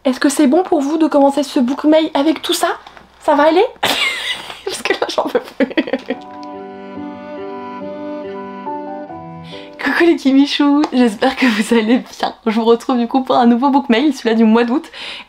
Est-ce que c'est bon pour vous de commencer ce book mail avec tout ça? Ça va aller? Parce que là j'en peux plus. Coucou les Kimichou, j'espère que vous allez bien. Je vous retrouve du coup pour un nouveau book mail, celui-là du mois d'août.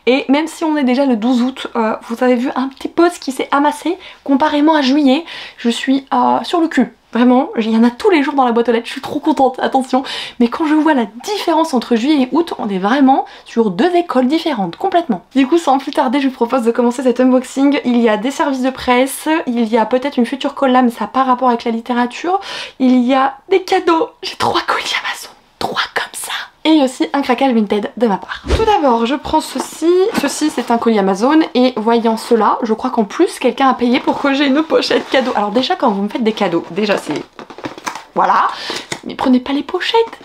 Et même si on est déjà le 12 août, vous avez vu un petit post qui s'est amassé comparément à juillet. Je suis sur le cul. Vraiment, il y en a tous les jours dans la boîte aux lettres, je suis trop contente, attention. Mais quand je vois la différence entre juillet et août, on est vraiment sur deux écoles différentes, complètement. Du coup, sans plus tarder, je vous propose de commencer cet unboxing. Il y a des services de presse, il y a peut-être une future collab, mais ça n'a pas rapport avec la littérature. Il y a des cadeaux, j'ai 3 colis Amazon, 3 comme ça. Et aussi un craquage Vinted de ma part. Tout d'abord, je prends ceci. Ceci, c'est un colis Amazon. Et voyant cela, je crois qu'en plus, quelqu'un a payé pour que j'ai une pochette cadeau. Alors déjà, quand vous me faites des cadeaux, déjà c'est... Voilà. Mais prenez pas les pochettes.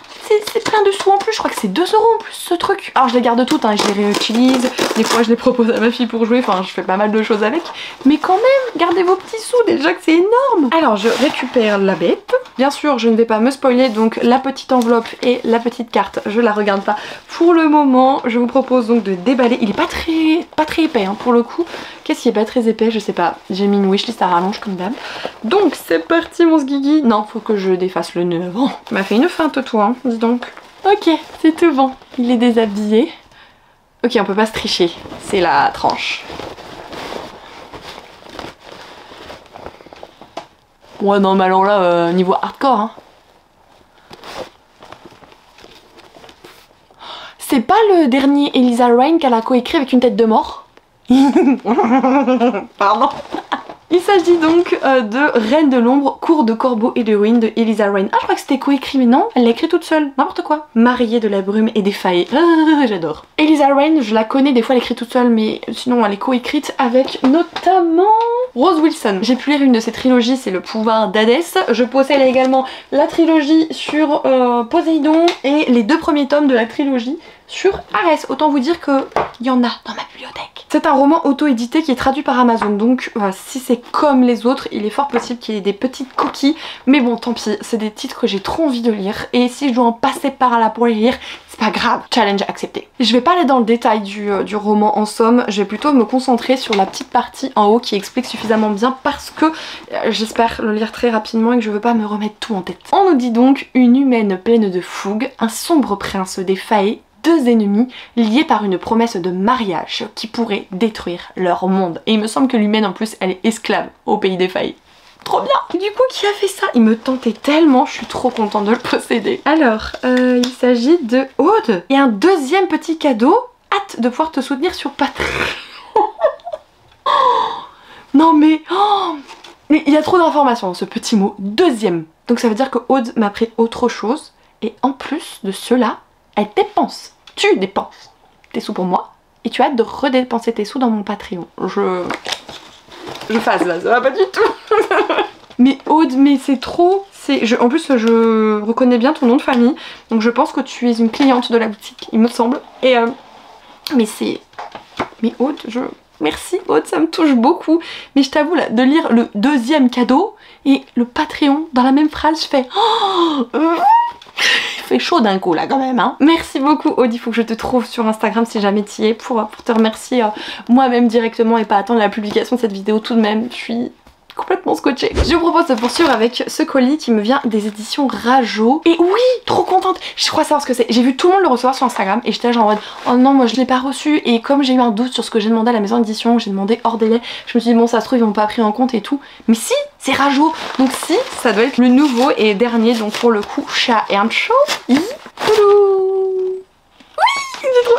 C'est plein de sous en plus. Je crois que c'est 2 € en plus ce truc. Alors je les garde toutes, hein, je les réutilise. Des fois, je les propose à ma fille pour jouer. Enfin, je fais pas mal de choses avec. Mais quand même, gardez vos petits sous. Déjà que c'est énorme. Alors, je récupère la bête. Bien sûr, je ne vais pas me spoiler, donc la petite enveloppe et la petite carte, je la regarde pas. Pour le moment, je vous propose donc de déballer. Il est pas très épais hein, pour le coup. Qu'est-ce qui est pas très épais? Je sais pas. J'ai mis une wishlist à rallonge comme d'hab. Donc c'est parti mon sguigui. Non, faut que je défasse le nœud avant. Tu m'as fait une feinte toi, hein, dis donc. Ok, c'est tout bon. Il est déshabillé. Ok, on peut pas se tricher. C'est la tranche. Ouais non mais alors là, niveau hardcore hein. C'est pas le dernier Elisa Rain qu'elle a coécrit avec une tête de mort? Pardon. Il s'agit donc de Reine de l'ombre, cours de corbeaux et de ruines de Elisa Rain. Ah je crois que c'était coécrit mais non, elle l'a écrit toute seule, n'importe quoi. Mariée de la brume et des failles. J'adore. Elisa Rain, je la connais, des fois elle écrit toute seule mais sinon elle est coécrite avec notamment Rose Wilson. J'ai pu lire une de ses trilogies, c'est Le pouvoir d'Hadès. Je possède également la trilogie sur Poséidon et les 2 premiers tomes de la trilogie sur Arès. Autant vous dire que il y en a dans ma bibliothèque. C'est un roman auto-édité qui est traduit par Amazon, donc si c'est comme les autres, il est fort possible qu'il y ait des petites coquilles, mais bon tant pis, c'est des titres que j'ai trop envie de lire, et si je dois en passer par là pour les lire, c'est pas grave, challenge accepté. Je vais pas aller dans le détail du roman en somme, je vais plutôt me concentrer sur la petite partie en haut qui explique suffisamment bien parce que j'espère le lire très rapidement et que je veux pas me remettre tout en tête. On nous dit donc une humaine pleine de fougue, un sombre prince des failles, 2 ennemis liés par une promesse de mariage qui pourrait détruire leur monde. Et il me semble que l'humaine en plus elle est esclave au pays des failles. Trop bien! Et du coup qui a fait ça? Il me tentait tellement, je suis trop contente de le posséder. Alors, il s'agit de Aude. Et un deuxième petit cadeau, hâte de pouvoir te soutenir sur Patreon. Non mais... Oh, mais il y a trop d'informations dans ce petit mot. Deuxième. Donc ça veut dire que Aude m'a pris autre chose. Et en plus de cela, elle dépense. Tu dépenses tes sous pour moi. Et tu as hâte de redépenser tes sous dans mon Patreon. Je phase là, ça va pas du tout. Mais Aude, mais c'est trop... En plus, je reconnais bien ton nom de famille. Donc je pense que tu es une cliente de la boutique, il me semble. Et mais c'est... Mais Aude, Merci Aude, ça me touche beaucoup. Mais je t'avoue là, de lire le deuxième cadeau et le Patreon dans la même phrase, je fais... Oh, il fait chaud d'un coup là quand même hein. Merci beaucoup Aude, il faut que je te trouve sur Instagram si jamais t'y es pour te remercier moi-même directement et pas attendre la publication de cette vidéo tout de même. Je suis complètement scotchée. Je vous propose de poursuivre avec ce colis qui me vient des éditions Rajo. Et oui, trop contente. Je crois savoir ce que c'est. J'ai vu tout le monde le recevoir sur Instagram et j'étais là genre en mode oh non moi je l'ai pas reçu. Et comme j'ai eu un doute sur ce que j'ai demandé à la maison d'édition, j'ai demandé hors délai, je me suis dit bon ça se trouve ils m'ont pas pris en compte et tout. Mais si, c'est Rajo. Donc si, ça doit être le nouveau et dernier donc pour le coup Chat et Ancho.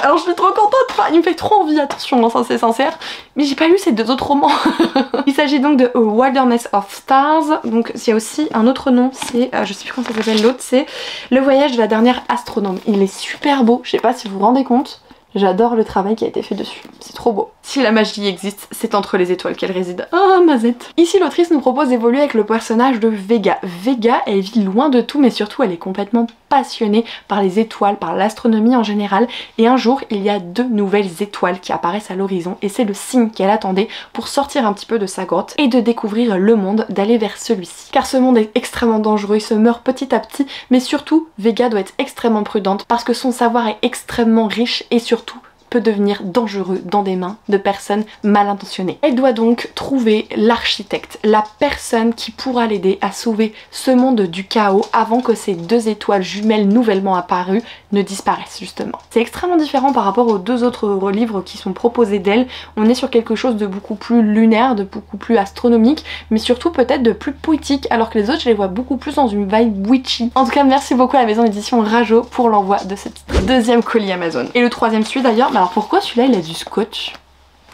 Alors je suis trop contente, enfin, il me fait trop envie, attention, ça c'est sincère. Mais j'ai pas lu ces 2 autres romans. Il s'agit donc de A Wilderness of Stars. Donc il y a aussi un autre nom, c'est, je sais plus comment ça s'appelle l'autre, c'est Le voyage de la dernière astronome. Il est super beau, je sais pas si vous vous rendez compte. J'adore le travail qui a été fait dessus, c'est trop beau. Si la magie existe, c'est entre les étoiles qu'elle réside. Ah, Mazette. Ici, l'autrice nous propose d'évoluer avec le personnage de Vega. Vega, elle vit loin de tout, mais surtout, elle est complètement passionnée par les étoiles, par l'astronomie en général. Et un jour, il y a 2 nouvelles étoiles qui apparaissent à l'horizon, et c'est le signe qu'elle attendait pour sortir un petit peu de sa grotte et de découvrir le monde, d'aller vers celui-ci. Car ce monde est extrêmement dangereux, il se meurt petit à petit, mais surtout, Vega doit être extrêmement prudente parce que son savoir est extrêmement riche et surtout peut devenir dangereux dans des mains de personnes mal intentionnées. Elle doit donc trouver l'architecte, la personne qui pourra l'aider à sauver ce monde du chaos avant que ces deux étoiles jumelles nouvellement apparues ne disparaissent justement. C'est extrêmement différent par rapport aux deux autres livres qui sont proposés d'elle. On est sur quelque chose de beaucoup plus lunaire, de beaucoup plus astronomique, mais surtout peut-être de plus poétique, alors que les autres je les vois beaucoup plus dans une vibe witchy. En tout cas merci beaucoup à la maison d'édition Rajo pour l'envoi de ce deuxième colis Amazon. Et le troisième suit d'ailleurs, mais alors pourquoi celui-là il a du scotch?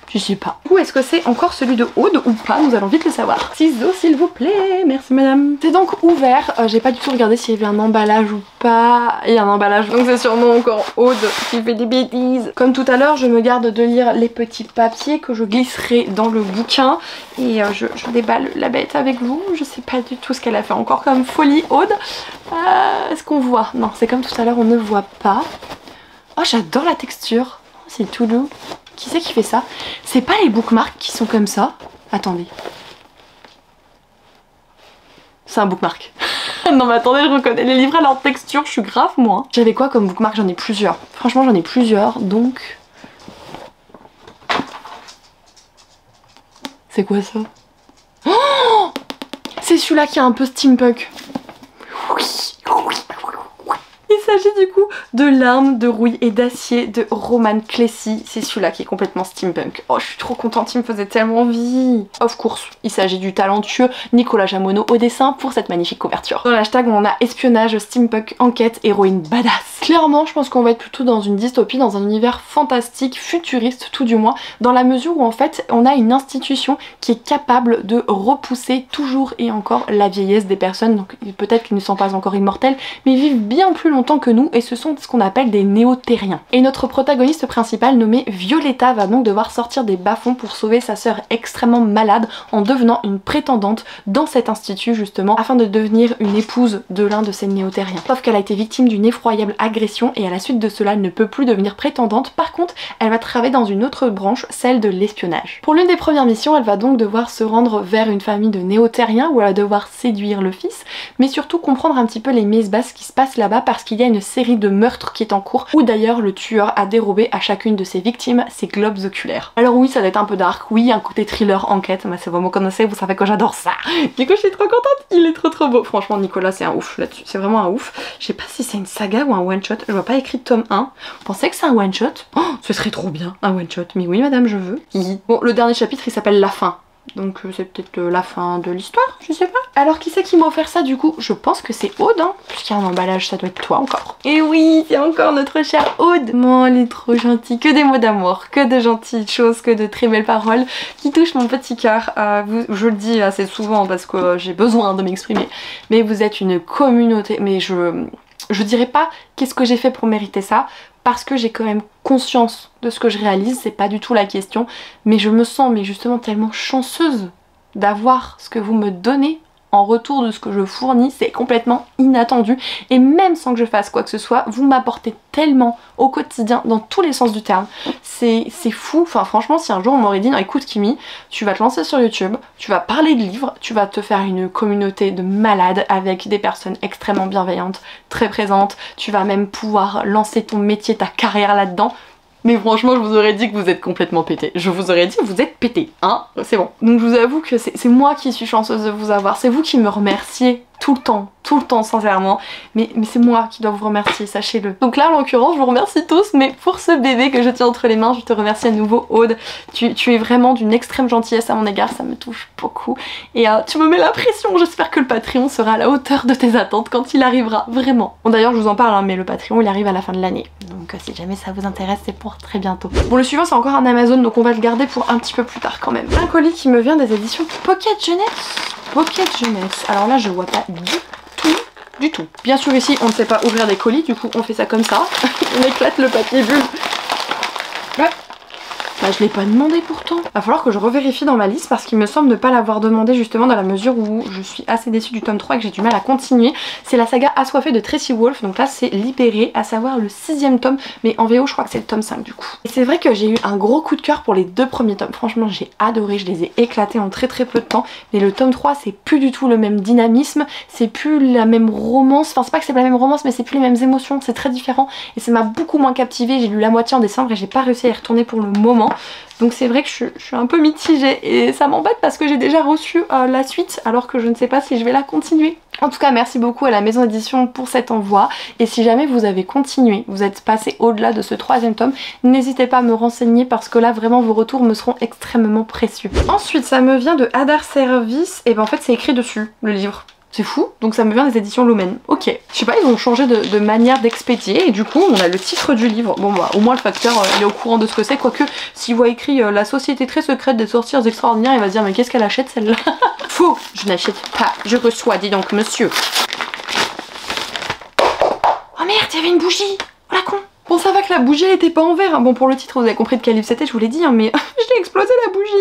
Je sais pas. Ou est-ce que c'est encore celui de Aude ou pas? Nous allons vite le savoir. Ciseaux s'il vous plaît, merci madame. C'est donc ouvert, j'ai pas du tout regardé s'il y avait un emballage ou pas. Il y a un emballage, donc c'est sûrement encore Aude qui fait des bêtises. Comme tout à l'heure, je me garde de lire les petits papiers que je glisserai dans le bouquin. Et je déballe la bête avec vous. Je sais pas du tout ce qu'elle a fait encore comme folie Aude. Est-ce qu'on voit? Non, c'est comme tout à l'heure, on ne voit pas. Oh, j'adore la texture. C'est tout doux. Qui c'est qui fait ça? C'est pas les bookmarks qui sont comme ça? Attendez. C'est un bookmark. Non mais attendez, je reconnais les livres à leur texture, je suis grave moi. J'avais quoi comme bookmark? J'en ai plusieurs. Franchement j'en ai plusieurs, donc... C'est quoi ça? Oh, c'est celui-là qui est un peu steampunk. Oui, oui. Il s'agit du coup de L'arme de rouille et d'acier de Roman Clécy. C'est celui-là qui est complètement steampunk. Oh, je suis trop contente, il me faisait tellement envie. Of course, il s'agit du talentueux Nicolas Jamono au dessin pour cette magnifique couverture. Dans l'hashtag, on a espionnage, steampunk, enquête, héroïne badass. Clairement, je pense qu'on va être plutôt dans une dystopie, dans un univers fantastique, futuriste tout du moins, dans la mesure où en fait, on a une institution qui est capable de repousser toujours et encore la vieillesse des personnes. Donc peut-être qu'ils ne sont pas encore immortels, mais ils vivent bien plus longtemps que nous et ce sont ce qu'on appelle des néo-terriens. Et notre protagoniste principal nommé Violetta va donc devoir sortir des bas-fonds pour sauver sa sœur extrêmement malade en devenant une prétendante dans cet institut justement afin de devenir une épouse de l'un de ces néo-terriens. Sauf qu'elle a été victime d'une effroyable agression et à la suite de cela elle ne peut plus devenir prétendante. Par contre elle va travailler dans une autre branche, celle de l'espionnage. Pour l'une des premières missions elle va donc devoir se rendre vers une famille de néo-terriens où elle va devoir séduire le fils mais surtout comprendre un petit peu les mises basses qui se passent là-bas parce qu'il y a une série de meurtres qui est en cours où d'ailleurs le tueur a dérobé à chacune de ses victimes ses globes oculaires. Alors oui ça va être un peu dark, oui un côté thriller enquête, mais c'est vraiment comme ça, vous savez que j'adore ça. Du coup je suis trop contente, il est trop beau. Franchement Nicolas c'est un ouf là-dessus, c'est vraiment un ouf. Je sais pas si c'est une saga ou un one shot, je vois pas écrit tome 1. Vous pensez que c'est un one shot? Oh ce serait trop bien un one shot, mais oui madame je veux. Bon le dernier chapitre il s'appelle La fin. Donc c'est peut-être la fin de l'histoire, je sais pas. Alors qui c'est qui m'a offert ça du coup? Je pense que c'est Aude, hein, puisqu'il y a un emballage, ça doit être toi encore. Et oui, c'est encore notre chère Aude. Oh, elle est trop gentille, que des mots d'amour, que de gentilles choses, que de très belles paroles qui touchent mon petit cœur. Je le dis assez souvent parce que j'ai besoin de m'exprimer, mais vous êtes une communauté, mais je dirais pas qu'est-ce que j'ai fait pour mériter ça, parce que j'ai quand même conscience de ce que je réalise, c'est pas du tout la question, mais je me sens mais justement tellement chanceuse d'avoir ce que vous me donnez en retour de ce que je fournis, c'est complètement inattendu et même sans que je fasse quoi que ce soit, vous m'apportez tellement au quotidien dans tous les sens du terme, c'est fou. Enfin franchement si un jour on m'aurait dit non écoute Kimi, tu vas te lancer sur YouTube, tu vas parler de livres, tu vas te faire une communauté de malades avec des personnes extrêmement bienveillantes, très présentes, tu vas même pouvoir lancer ton métier, ta carrière là-dedans. Mais franchement je vous aurais dit que vous êtes complètement pété. Je vous aurais dit que vous êtes pété, hein, c'est bon. Donc je vous avoue que c'est moi qui suis chanceuse de vous avoir, c'est vous qui me remerciez tout le temps sincèrement, mais c'est moi qui dois vous remercier, sachez-le. Donc là en l'occurrence je vous remercie tous, mais pour ce bébé que je tiens entre les mains, je te remercie à nouveau Aude, tu es vraiment d'une extrême gentillesse à mon égard, ça me touche beaucoup, et tu me mets la pression, j'espère que le Patreon sera à la hauteur de tes attentes quand il arrivera, vraiment. Bon d'ailleurs je vous en parle, hein, mais le Patreon il arrive à la fin de l'année, donc si jamais ça vous intéresse c'est pour très bientôt. Bon le suivant c'est encore un Amazon, donc on va le garder pour un petit peu plus tard quand même. Un colis qui me vient des éditions Pocket Jeunesse. Pocket Jeunesse, alors là je vois pas du tout. Bien sûr ici on ne sait pas ouvrir des colis, du coup on fait ça comme ça. On éclate le papier bulle. Ouais. Bah je l'ai pas demandé pourtant. Va falloir que je revérifie dans ma liste parce qu'il me semble ne pas l'avoir demandé justement dans la mesure où je suis assez déçue du tome 3 et que j'ai du mal à continuer. C'est la saga Assoiffée de Tracy Wolff, donc là c'est Libéré, à savoir le 6ème tome, mais en VO je crois que c'est le tome 5 du coup. Et c'est vrai que j'ai eu un gros coup de cœur pour les 2 premiers tomes, franchement j'ai adoré, je les ai éclatés en très peu de temps, mais le tome 3 c'est plus du tout le même dynamisme, c'est plus la même romance, enfin c'est pas que c'est pas la même romance mais c'est plus les mêmes émotions, c'est très différent et ça m'a beaucoup moins captivée. J'ai lu la moitié en décembre et j'ai pas réussi à y retourner pour le moment. Donc c'est vrai que je suis un peu mitigée et ça m'embête parce que j'ai déjà reçu la suite alors que je ne sais pas si je vais la continuer. En tout cas merci beaucoup à la maison d'édition pour cet envoi et si jamais vous avez continué, vous êtes passé au-delà de ce 3ème tome, n'hésitez pas à me renseigner parce que là vraiment vos retours me seront extrêmement précieux. Ensuite ça me vient de Hadar Service et ben en fait c'est écrit dessus le livre. C'est fou, donc ça me vient des éditions Lumen. Ok, je sais pas, ils ont changé de manière d'expédier et du coup on a le titre du livre. Bon bah au moins le facteur il est au courant de ce que c'est, quoique s'il voit écrit la société très secrète des sorcières extraordinaires, il va se dire mais qu'est-ce qu'elle achète celle-là. Faux, je n'achète pas, je reçois, dis donc monsieur. Oh merde, il y avait une bougie. Oh la con. Bon ça va que la bougie elle était pas en verre, bon pour le titre vous avez compris de quel livre c'était, je vous l'ai dit hein, mais je l'ai explosé la bougie.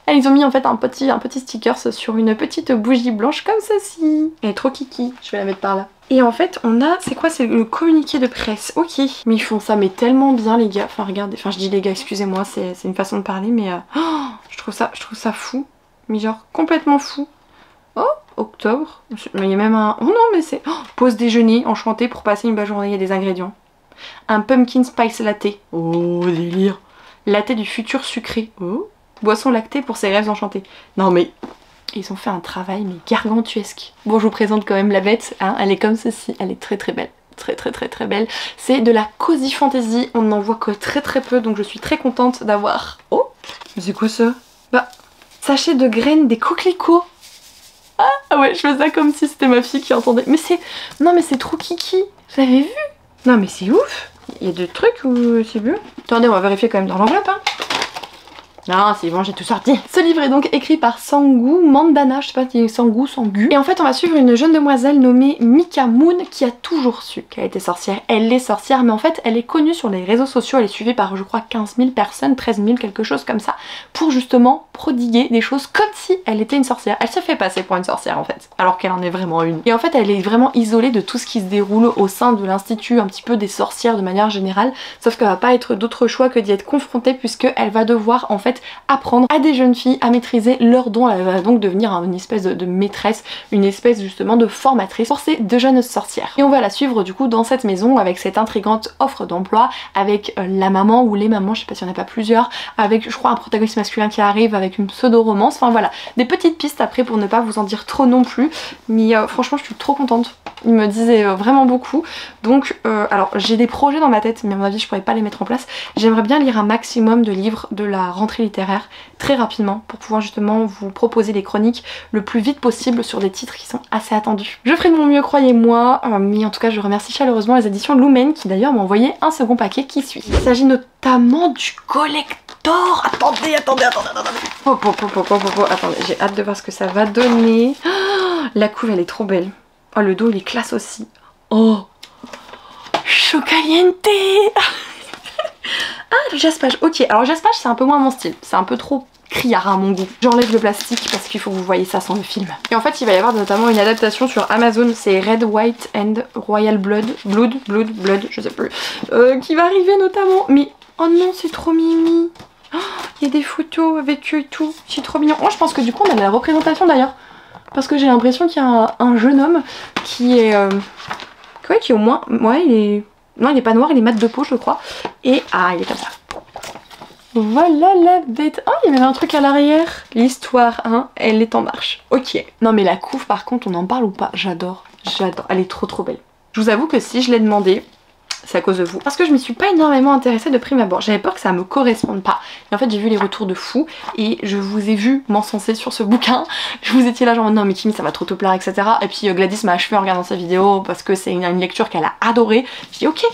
Ils ont mis en fait un petit sticker sur une petite bougie blanche comme ceci. Elle est trop kiki, je vais la mettre par là. Et en fait on a, c'est quoi, c'est le communiqué de presse, ok. Mais ils font ça mais tellement bien les gars, enfin regardez, enfin je dis les gars excusez-moi c'est une façon de parler mais je trouve ça fou, mais genre complètement fou. Oh, octobre, mais il y a même un, oh non mais c'est, pause déjeuner enchanté pour passer une belle journée, il y a des ingrédients. Un pumpkin spice latte. Oh, délire. Latte du futur sucré. Oh. Boisson lactée pour ses rêves enchantés. Non mais, ils ont fait un travail mais gargantuesque. Bon, je vous présente quand même la bête, hein. Elle est comme ceci, elle est très belle. Très belle. C'est de la cozy fantasy, on n'en voit que très peu, donc je suis très contente d'avoir... Oh, mais c'est quoi ça? Bah, sachet de graines des coquelicots. Ah ouais, je fais ça comme si c'était ma fille qui entendait. Mais c'est... Non mais c'est trop kiki, vous avez vu? Non mais c'est ouf. Il y a deux trucs où c'est bleu. Attendez, on va vérifier quand même dans l'enveloppe hein. Non, c'est bon, j'ai tout sorti. Ce livre est donc écrit par Sangu Mandana, je sais pas si c'est Sangu. Et en fait, on va suivre une jeune demoiselle nommée Mika Moon qui a toujours su qu'elle était sorcière. Elle est sorcière, mais en fait, elle est connue sur les réseaux sociaux. Elle est suivie par, je crois, 15 000 personnes, 13 000, quelque chose comme ça, pour justement prodiguer des choses comme si elle était une sorcière. Elle se fait passer pour une sorcière en fait, alors qu'elle en est vraiment une. Et en fait, elle est vraiment isolée de tout ce qui se déroule au sein de l'institut, un petit peu des sorcières de manière générale. Sauf qu'elle va pas être d'autre choix que d'y être confrontée, puisqu'elle va devoir en fait apprendre à des jeunes filles à maîtriser leurs dons. Elle va donc devenir une espèce de maîtresse, une espèce justement de formatrice pour ces deux jeunes sorcières. Et on va la suivre du coup dans cette maison avec cette intrigante offre d'emploi, avec la maman ou les mamans, je sais pas s'il n'y en a pas plusieurs, avec je crois un protagoniste masculin qui arrive avec une pseudo-romance, enfin voilà, des petites pistes après pour ne pas vous en dire trop non plus, mais franchement je suis trop contente. Il me disait vraiment beaucoup, donc alors j'ai des projets dans ma tête mais à mon avis je pourrais pas les mettre en place. J'aimerais bien lire un maximum de livres de la rentrée littéraire très rapidement pour pouvoir justement vous proposer des chroniques le plus vite possible sur des titres qui sont assez attendus. Je ferai de mon mieux, croyez-moi, mais en tout cas je remercie chaleureusement les éditions Lumen qui d'ailleurs m'ont envoyé un second paquet qui suit. Il s'agit notamment du collector. Attendez. Attendez, j'ai hâte de voir ce que ça va donner. Oh, la couve elle est trop belle. Oh, le dos il est classe aussi. Oh, chocaliente. Ah, le jaspage, ok. Alors jaspage c'est un peu moins mon style, c'est un peu trop criard à mon goût. J'enlève le plastique parce qu'il faut que vous voyez ça sans le film. Et en fait il va y avoir notamment une adaptation sur Amazon, c'est Red, White and Royal Blood, je sais plus, qui va arriver notamment. Mais oh non, c'est trop mimi. Oh, il y a des photos avec eux et tout, c'est trop mignon. Oh, je pense que du coup on a de la représentation d'ailleurs. Parce que j'ai l'impression qu'il y a un jeune homme qui est... ouais, qui au moins... Ouais, il est... Non, il est pas noir, il est mat de peau, je crois. Et... Ah, il est comme ça. Voilà la bête. Oh, il y a même un truc à l'arrière. L'histoire, hein, elle est en marche. Ok. Non, mais la couve, par contre, on en parle ou pas? J'adore. J'adore. Elle est trop belle. Je vous avoue que si je l'ai demandé, c'est à cause de vous. Parce que je m'y suis pas énormément intéressée de prime abord. J'avais peur que ça me corresponde pas. Et en fait j'ai vu les retours de fous et je vous ai vu m'encenser sur ce bouquin. Je vous étiez là genre non mais Kimi ça va trop te plaire etc. Et puis Gladys m'a achevé en regardant sa vidéo parce que c'est une lecture qu'elle a adorée. Je dis ok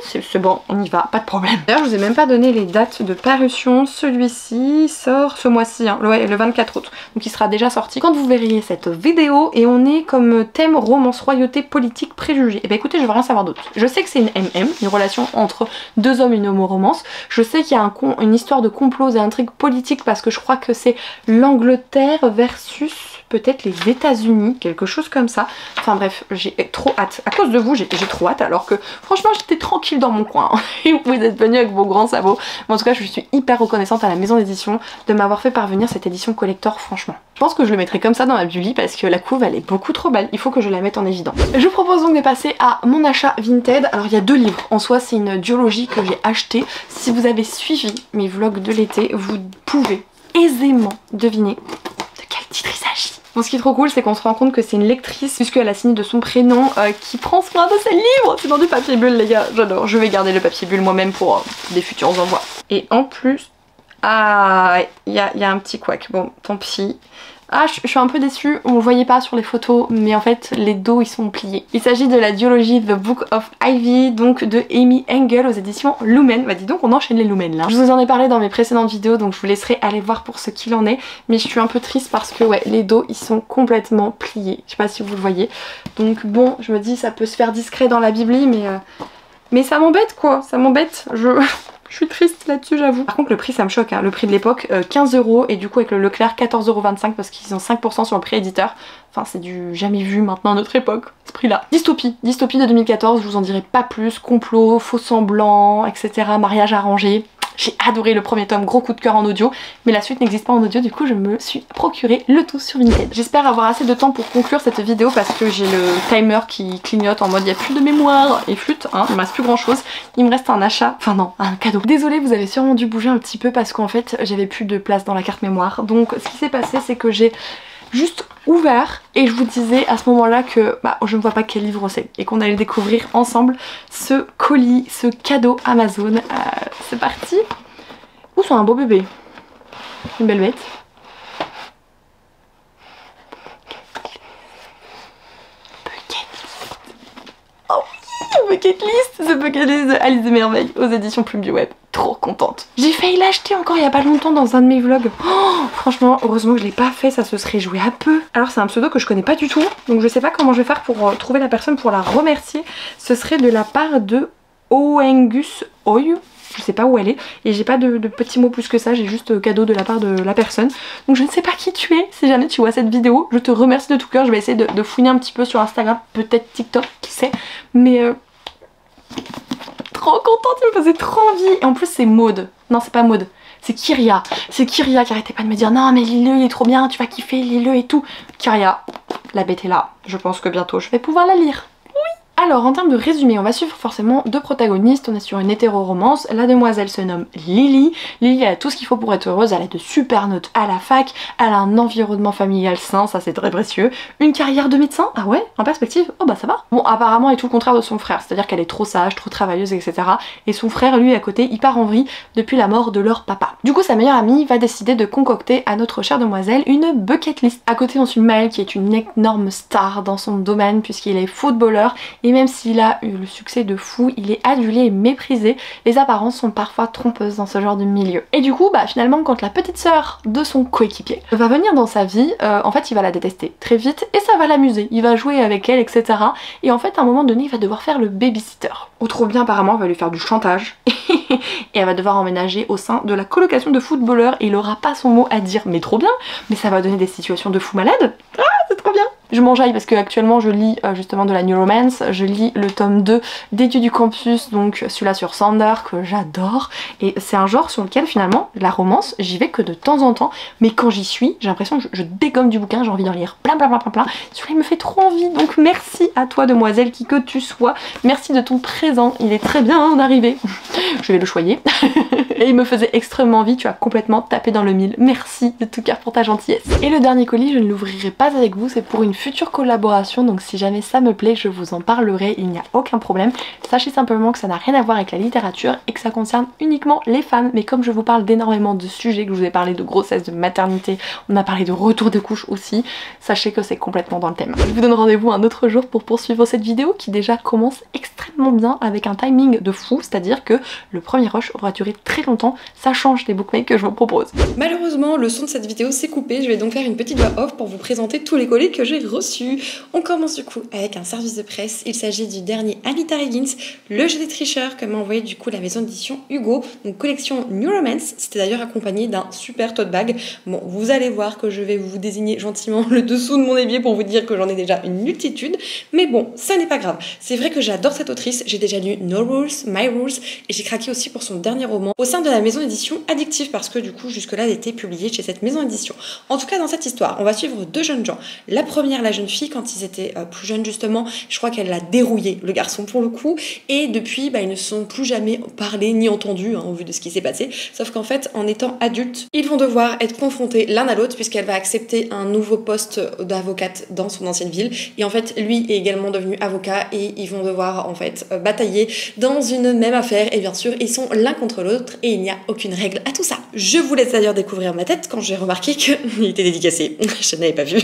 c'est bon, on y va, pas de problème. D'ailleurs je vous ai même pas donné les dates de parution. Celui-ci sort ce mois-ci, hein, le 24 août. Donc il sera déjà sorti quand vous verriez cette vidéo. Et on est comme thème romance, royauté, politique, préjugés. Et bah écoutez je veux rien savoir d'autre. Je sais que c'est une MM, une relation entre deux hommes, une homo-romance. Je sais qu'il y a une histoire de complots et intrigues politiques parce que je crois que c'est l'Angleterre versus peut-être les États-Unis, quelque chose comme ça. Enfin bref, j'ai trop hâte. À cause de vous, j'ai trop hâte alors que franchement j'étais tranquille dans mon coin. Et vous êtes venus avec vos grands sabots. Mais en tout cas, je suis hyper reconnaissante à la maison d'édition de m'avoir fait parvenir cette édition collector, franchement. Je pense que je le mettrai comme ça dans ma bully parce que la couve elle est beaucoup trop belle. Il faut que je la mette en évidence. Je vous propose donc de passer à mon achat Vinted. Alors il y a deux livres. En soi, c'est une duologie que j'ai achetée. Si vous avez suivi mes vlogs de l'été, vous pouvez aisément deviner de quel titre il s'agit. Bon, ce qui est trop cool, c'est qu'on se rend compte que c'est une lectrice, puisqu'elle a signé de son prénom, qui prend soin de ses livres. C'est dans du papier bulle, les gars, j'adore. Je vais garder le papier bulle moi-même pour des futurs envois. Et en plus, ah, il y a un petit couac. Bon, tant pis. Ah, je suis un peu déçue, on le voyait pas sur les photos, mais en fait les dos ils sont pliés. Il s'agit de la duologie The Book of Ivy, donc de Amy Engel aux éditions Lumen. Bah dis donc, on enchaîne les Lumen là. Je vous en ai parlé dans mes précédentes vidéos, donc je vous laisserai aller voir pour ce qu'il en est. Mais je suis un peu triste parce que ouais, les dos ils sont complètement pliés. Je sais pas si vous le voyez. Donc bon, je me dis ça peut se faire discret dans la bibli, mais ça m'embête quoi, ça m'embête. Je suis triste là-dessus, j'avoue. Par contre le prix ça me choque, hein. Le prix de l'époque 15 € et du coup avec le Leclerc 14,25 € parce qu'ils ont 5% sur le prix éditeur. Enfin c'est du jamais vu maintenant à notre époque, ce prix là. Dystopie de 2014, je vous en dirai pas plus. Complot, faux semblants, etc. Mariage arrangé. J'ai adoré le premier tome, gros coup de cœur en audio, mais la suite n'existe pas en audio, du coup je me suis procuré le tout sur Vinted. J'espère avoir assez de temps pour conclure cette vidéo parce que j'ai le timer qui clignote en mode il n'y a plus de mémoire et flûte, hein, il me reste plus grand chose. Il me reste un achat, enfin non, un cadeau. Désolée, vous avez sûrement dû bouger un petit peu parce qu'en fait j'avais plus de place dans la carte mémoire. Donc ce qui s'est passé c'est que j'ai juste ouvert et je vous disais à ce moment là que bah, je ne vois pas quel livre c'est et qu'on allait découvrir ensemble ce colis, ce cadeau Amazon. C'est parti. Ouh, c'est un beau bébé, une belle bête. Bucket list, The Bucket List de Alice des Merveilles aux éditions Plume Web. Trop contente. J'ai failli l'acheter encore il y a pas longtemps dans un de mes vlogs. Oh, franchement, heureusement que je l'ai pas fait, ça se serait joué à peu. Alors c'est un pseudo que je connais pas du tout, donc je sais pas comment je vais faire pour trouver la personne pour la remercier. Ce serait de la part de Oengus Oy. Je sais pas où elle est et j'ai pas de petits mots plus que ça, j'ai juste cadeau de la part de la personne. Donc je ne sais pas qui tu es, si jamais tu vois cette vidéo, je te remercie de tout cœur. Je vais essayer de fouiner un petit peu sur Instagram, peut-être TikTok, qui sait. Mais trop contente, il me faisait trop envie. Et en plus c'est Maud, non c'est pas Maud, c'est Kyria. C'est Kyria qui arrêtait pas de me dire non mais lis-le, il est trop bien, tu vas kiffer, lis-le et tout. Kyria, la bête est là, je pense que bientôt je vais pouvoir la lire. Alors en termes de résumé, on va suivre forcément deux protagonistes. On est sur une hétéro-romance. La demoiselle se nomme Lily. Lily elle a tout ce qu'il faut pour être heureuse, elle a de super notes à la fac, elle a un environnement familial sain, ça c'est très précieux. Une carrière de médecin, ah ouais, en perspective, oh bah ça va. Bon apparemment elle est tout le contraire de son frère, c'est-à-dire qu'elle est trop sage, trop travailleuse, etc. Et son frère lui à côté, il part en vrille depuis la mort de leur papa. Du coup sa meilleure amie va décider de concocter à notre chère demoiselle une bucket list. À côté on suit Maël qui est une énorme star dans son domaine puisqu'il est footballeur. Et même s'il a eu le succès de fou, il est adulé et méprisé. Les apparences sont parfois trompeuses dans ce genre de milieu. Et du coup, bah finalement, quand la petite sœur de son coéquipier va venir dans sa vie, en fait, il va la détester très vite et ça va l'amuser. Il va jouer avec elle, etc. Et en fait, à un moment donné, il va devoir faire le babysitter. Ou trop bien, apparemment, il va lui faire du chantage. Et elle va devoir emménager au sein de la colocation de footballeurs et il aura pas son mot à dire. Mais trop bien. Mais ça va donner des situations de fou malade. Ah, c'est trop bien. Je m'enjaille parce que actuellement je lis justement de la New Romance, je lis le tome 2 des Dieux du Campus, donc celui-là sur Sander que j'adore, et c'est un genre sur lequel finalement la romance j'y vais que de temps en temps, mais quand j'y suis j'ai l'impression que je dégomme du bouquin, j'ai envie d'en lire plein, celui-là il me fait trop envie, donc merci à toi demoiselle qui que tu sois, merci de ton présent, il est très bien d'arriver, je vais le choyer, et il me faisait extrêmement envie, tu as complètement tapé dans le mille, merci de tout cœur pour ta gentillesse. Et le dernier colis je ne l'ouvrirai pas avec vous, c'est pour une future collaboration, donc si jamais ça me plaît je vous en parlerai, il n'y a aucun problème. Sachez simplement que ça n'a rien à voir avec la littérature et que ça concerne uniquement les femmes, mais comme je vous parle d'énormément de sujets, que je vous ai parlé de grossesse, de maternité, on a parlé de retour de couche aussi, sachez que c'est complètement dans le thème. Je vous donne rendez-vous un autre jour pour poursuivre cette vidéo qui déjà commence extrêmement bien avec un timing de fou, c'est-à-dire que le premier rush aura duré très longtemps, ça change des bookmails que je vous propose. Malheureusement le son de cette vidéo s'est coupé, je vais donc faire une petite voix off pour vous présenter tous les colis que j'ai reçu. On commence du coup avec un service de presse. Il s'agit du dernier Anita Higgins, le jeu des tricheurs que m'a envoyé du coup la maison d'édition Hugo, donc collection New Romance. C'était d'ailleurs accompagné d'un super tote bag. Bon, vous allez voir que je vais vous désigner gentiment le dessous de mon évier pour vous dire que j'en ai déjà une multitude, mais bon, ça n'est pas grave. C'est vrai que j'adore cette autrice, j'ai déjà lu No Rules, My Rules, et j'ai craqué aussi pour son dernier roman au sein de la maison d'édition Addictive, parce que du coup jusque-là elle était publiée chez cette maison d'édition. En tout cas dans cette histoire, on va suivre deux jeunes gens. La première, la jeune fille, quand ils étaient plus jeunes justement, je crois qu'elle l'a dérouillé, le garçon pour le coup, et depuis ils ne se sont plus jamais parlé ni entendus au vu de ce qui s'est passé, sauf qu'en fait en étant adultes, ils vont devoir être confrontés l'un à l'autre puisqu'elle va accepter un nouveau poste d'avocate dans son ancienne ville, et en fait lui est également devenu avocat et ils vont devoir en fait batailler dans une même affaire, et bien sûr ils sont l'un contre l'autre et il n'y a aucune règle à tout ça. Je vous laisse d'ailleurs découvrir ma tête quand j'ai remarqué qu'il était dédicacé, je n'avais pas vu.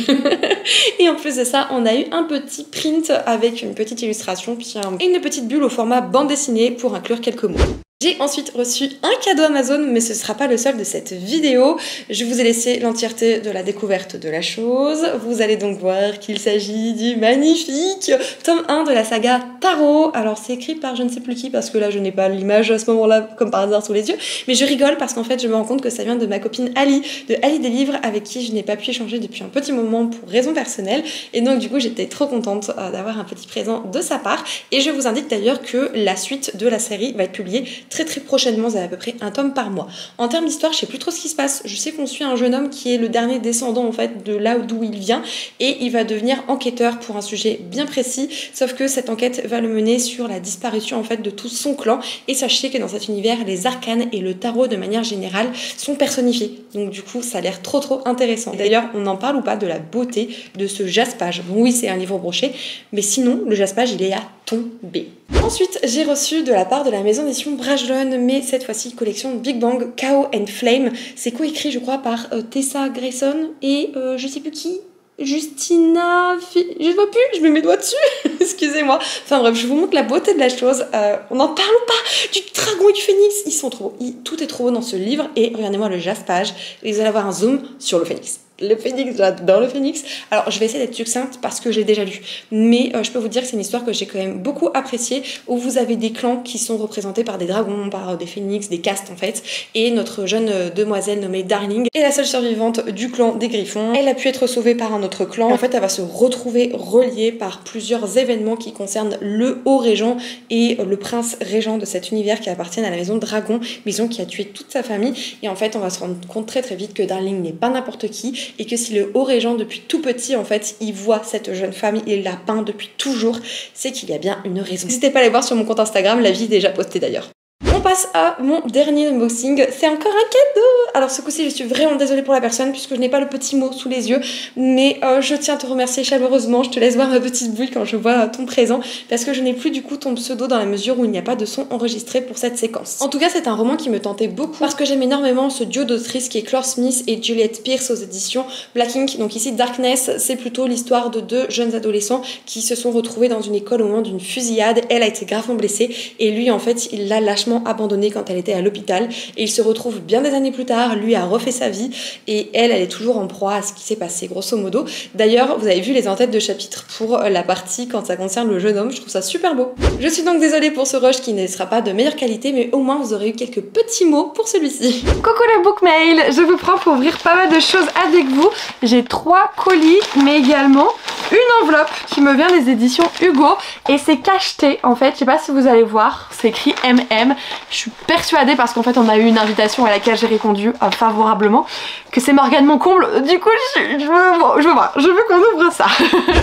Et en plus de ça, on a eu un petit print avec une petite illustration puis une petite bulle au format bande dessinée pour inclure quelques mots. J'ai ensuite reçu un cadeau Amazon, mais ce ne sera pas le seul de cette vidéo. Je vous ai laissé l'entièreté de la découverte de la chose. Vous allez donc voir qu'il s'agit du magnifique tome 1 de la saga Tarot. Alors c'est écrit par je ne sais plus qui, parce que là je n'ai pas l'image à ce moment-là comme par hasard sous les yeux, mais je rigole parce qu'en fait je me rends compte que ça vient de ma copine Ali, de Ali des livres, avec qui je n'ai pas pu échanger depuis un petit moment pour raisons personnelles, et donc du coup j'étais trop contente d'avoir un petit présent de sa part, et je vous indique d'ailleurs que la suite de la série va être publiée très prochainement, vous avez à peu près un tome par mois. En termes d'histoire, je sais plus trop ce qui se passe. Je sais qu'on suit un jeune homme qui est le dernier descendant en fait de là d'où il vient, et il va devenir enquêteur pour un sujet bien précis, sauf que cette enquête va le mener sur la disparition en fait de tout son clan, et sachez que dans cet univers, les arcanes et le tarot de manière générale sont personnifiés. Donc du coup, ça a l'air trop intéressant. D'ailleurs, on n'en parle ou pas de la beauté de ce jaspage. Bon oui, c'est un livre broché, mais sinon, le jaspage, il est à tomber. Ensuite, j'ai reçu de la part de la maison d'édition Brajlon, mais cette fois-ci collection Big Bang Chaos and Flame. C'est coécrit, je crois, par Tessa Grayson et je sais plus qui. Justina, je vois plus, je mets mes doigts dessus, excusez-moi. Enfin bref, je vous montre la beauté de la chose. On n'en parle pas du dragon et du phénix, ils sont trop beaux. Tout est trop beau dans ce livre, et regardez-moi le jaspage, et vous allez avoir un zoom sur le phénix. Le phénix, j'adore le phénix. Alors je vais essayer d'être succincte parce que j'ai déjà lu, mais je peux vous dire que c'est une histoire que j'ai quand même beaucoup appréciée, où vous avez des clans qui sont représentés par des dragons, par des phénix, des castes en fait, et notre jeune demoiselle nommée Darling est la seule survivante du clan des Griffons. Elle a pu être sauvée par un autre clan. En fait, elle va se retrouver reliée par plusieurs événements qui concernent le haut régent et le prince régent de cet univers qui appartiennent à la maison Dragon, maison qui a tué toute sa famille. Et en fait, on va se rendre compte très vite que Darling n'est pas n'importe qui, et que si le haut régent depuis tout petit en fait il voit cette jeune femme, il l'a peint depuis toujours, c'est qu'il y a bien une raison. N'hésitez pas à aller voir sur mon compte Instagram, la vie est déjà postée d'ailleurs. On passe à mon dernier unboxing, c'est encore un cadeau. Alors ce coup-ci je suis vraiment désolée pour la personne puisque je n'ai pas le petit mot sous les yeux, mais je tiens à te remercier chaleureusement. Je te laisse voir ma petite bulle quand je vois ton présent, parce que je n'ai plus du coup ton pseudo dans la mesure où il n'y a pas de son enregistré pour cette séquence. En tout cas c'est un roman qui me tentait beaucoup parce que j'aime énormément ce duo d'autrices qui est Clore Smith et Juliette Pierce aux éditions Black Ink. Donc ici Darkness, c'est plutôt l'histoire de deux jeunes adolescents qui se sont retrouvés dans une école au moment d'une fusillade. Elle a été gravement blessée et lui en fait il l'a lâchement abandonnée quand elle était à l'hôpital, et il se retrouve bien des années plus tard, lui a refait sa vie et elle est toujours en proie à ce qui s'est passé grosso modo. D'ailleurs vous avez vu les entêtes de chapitre pour la partie quand ça concerne le jeune homme, je trouve ça super beau. Je suis donc désolée pour ce rush qui ne sera pas de meilleure qualité, mais au moins vous aurez eu quelques petits mots pour celui-ci. Coucou le bookmail, je vous prends pour ouvrir pas mal de choses avec vous. J'ai 3 colis mais également une enveloppe qui me vient des éditions Hugo, et c'est cacheté en fait, je sais pas si vous allez voir, c'est écrit MM. Je suis persuadée, parce qu'en fait on a eu une invitation à laquelle j'ai répondu favorablement, que c'est Morgane Moncomble. Du coup je veux voir, je veux qu'on ouvre ça.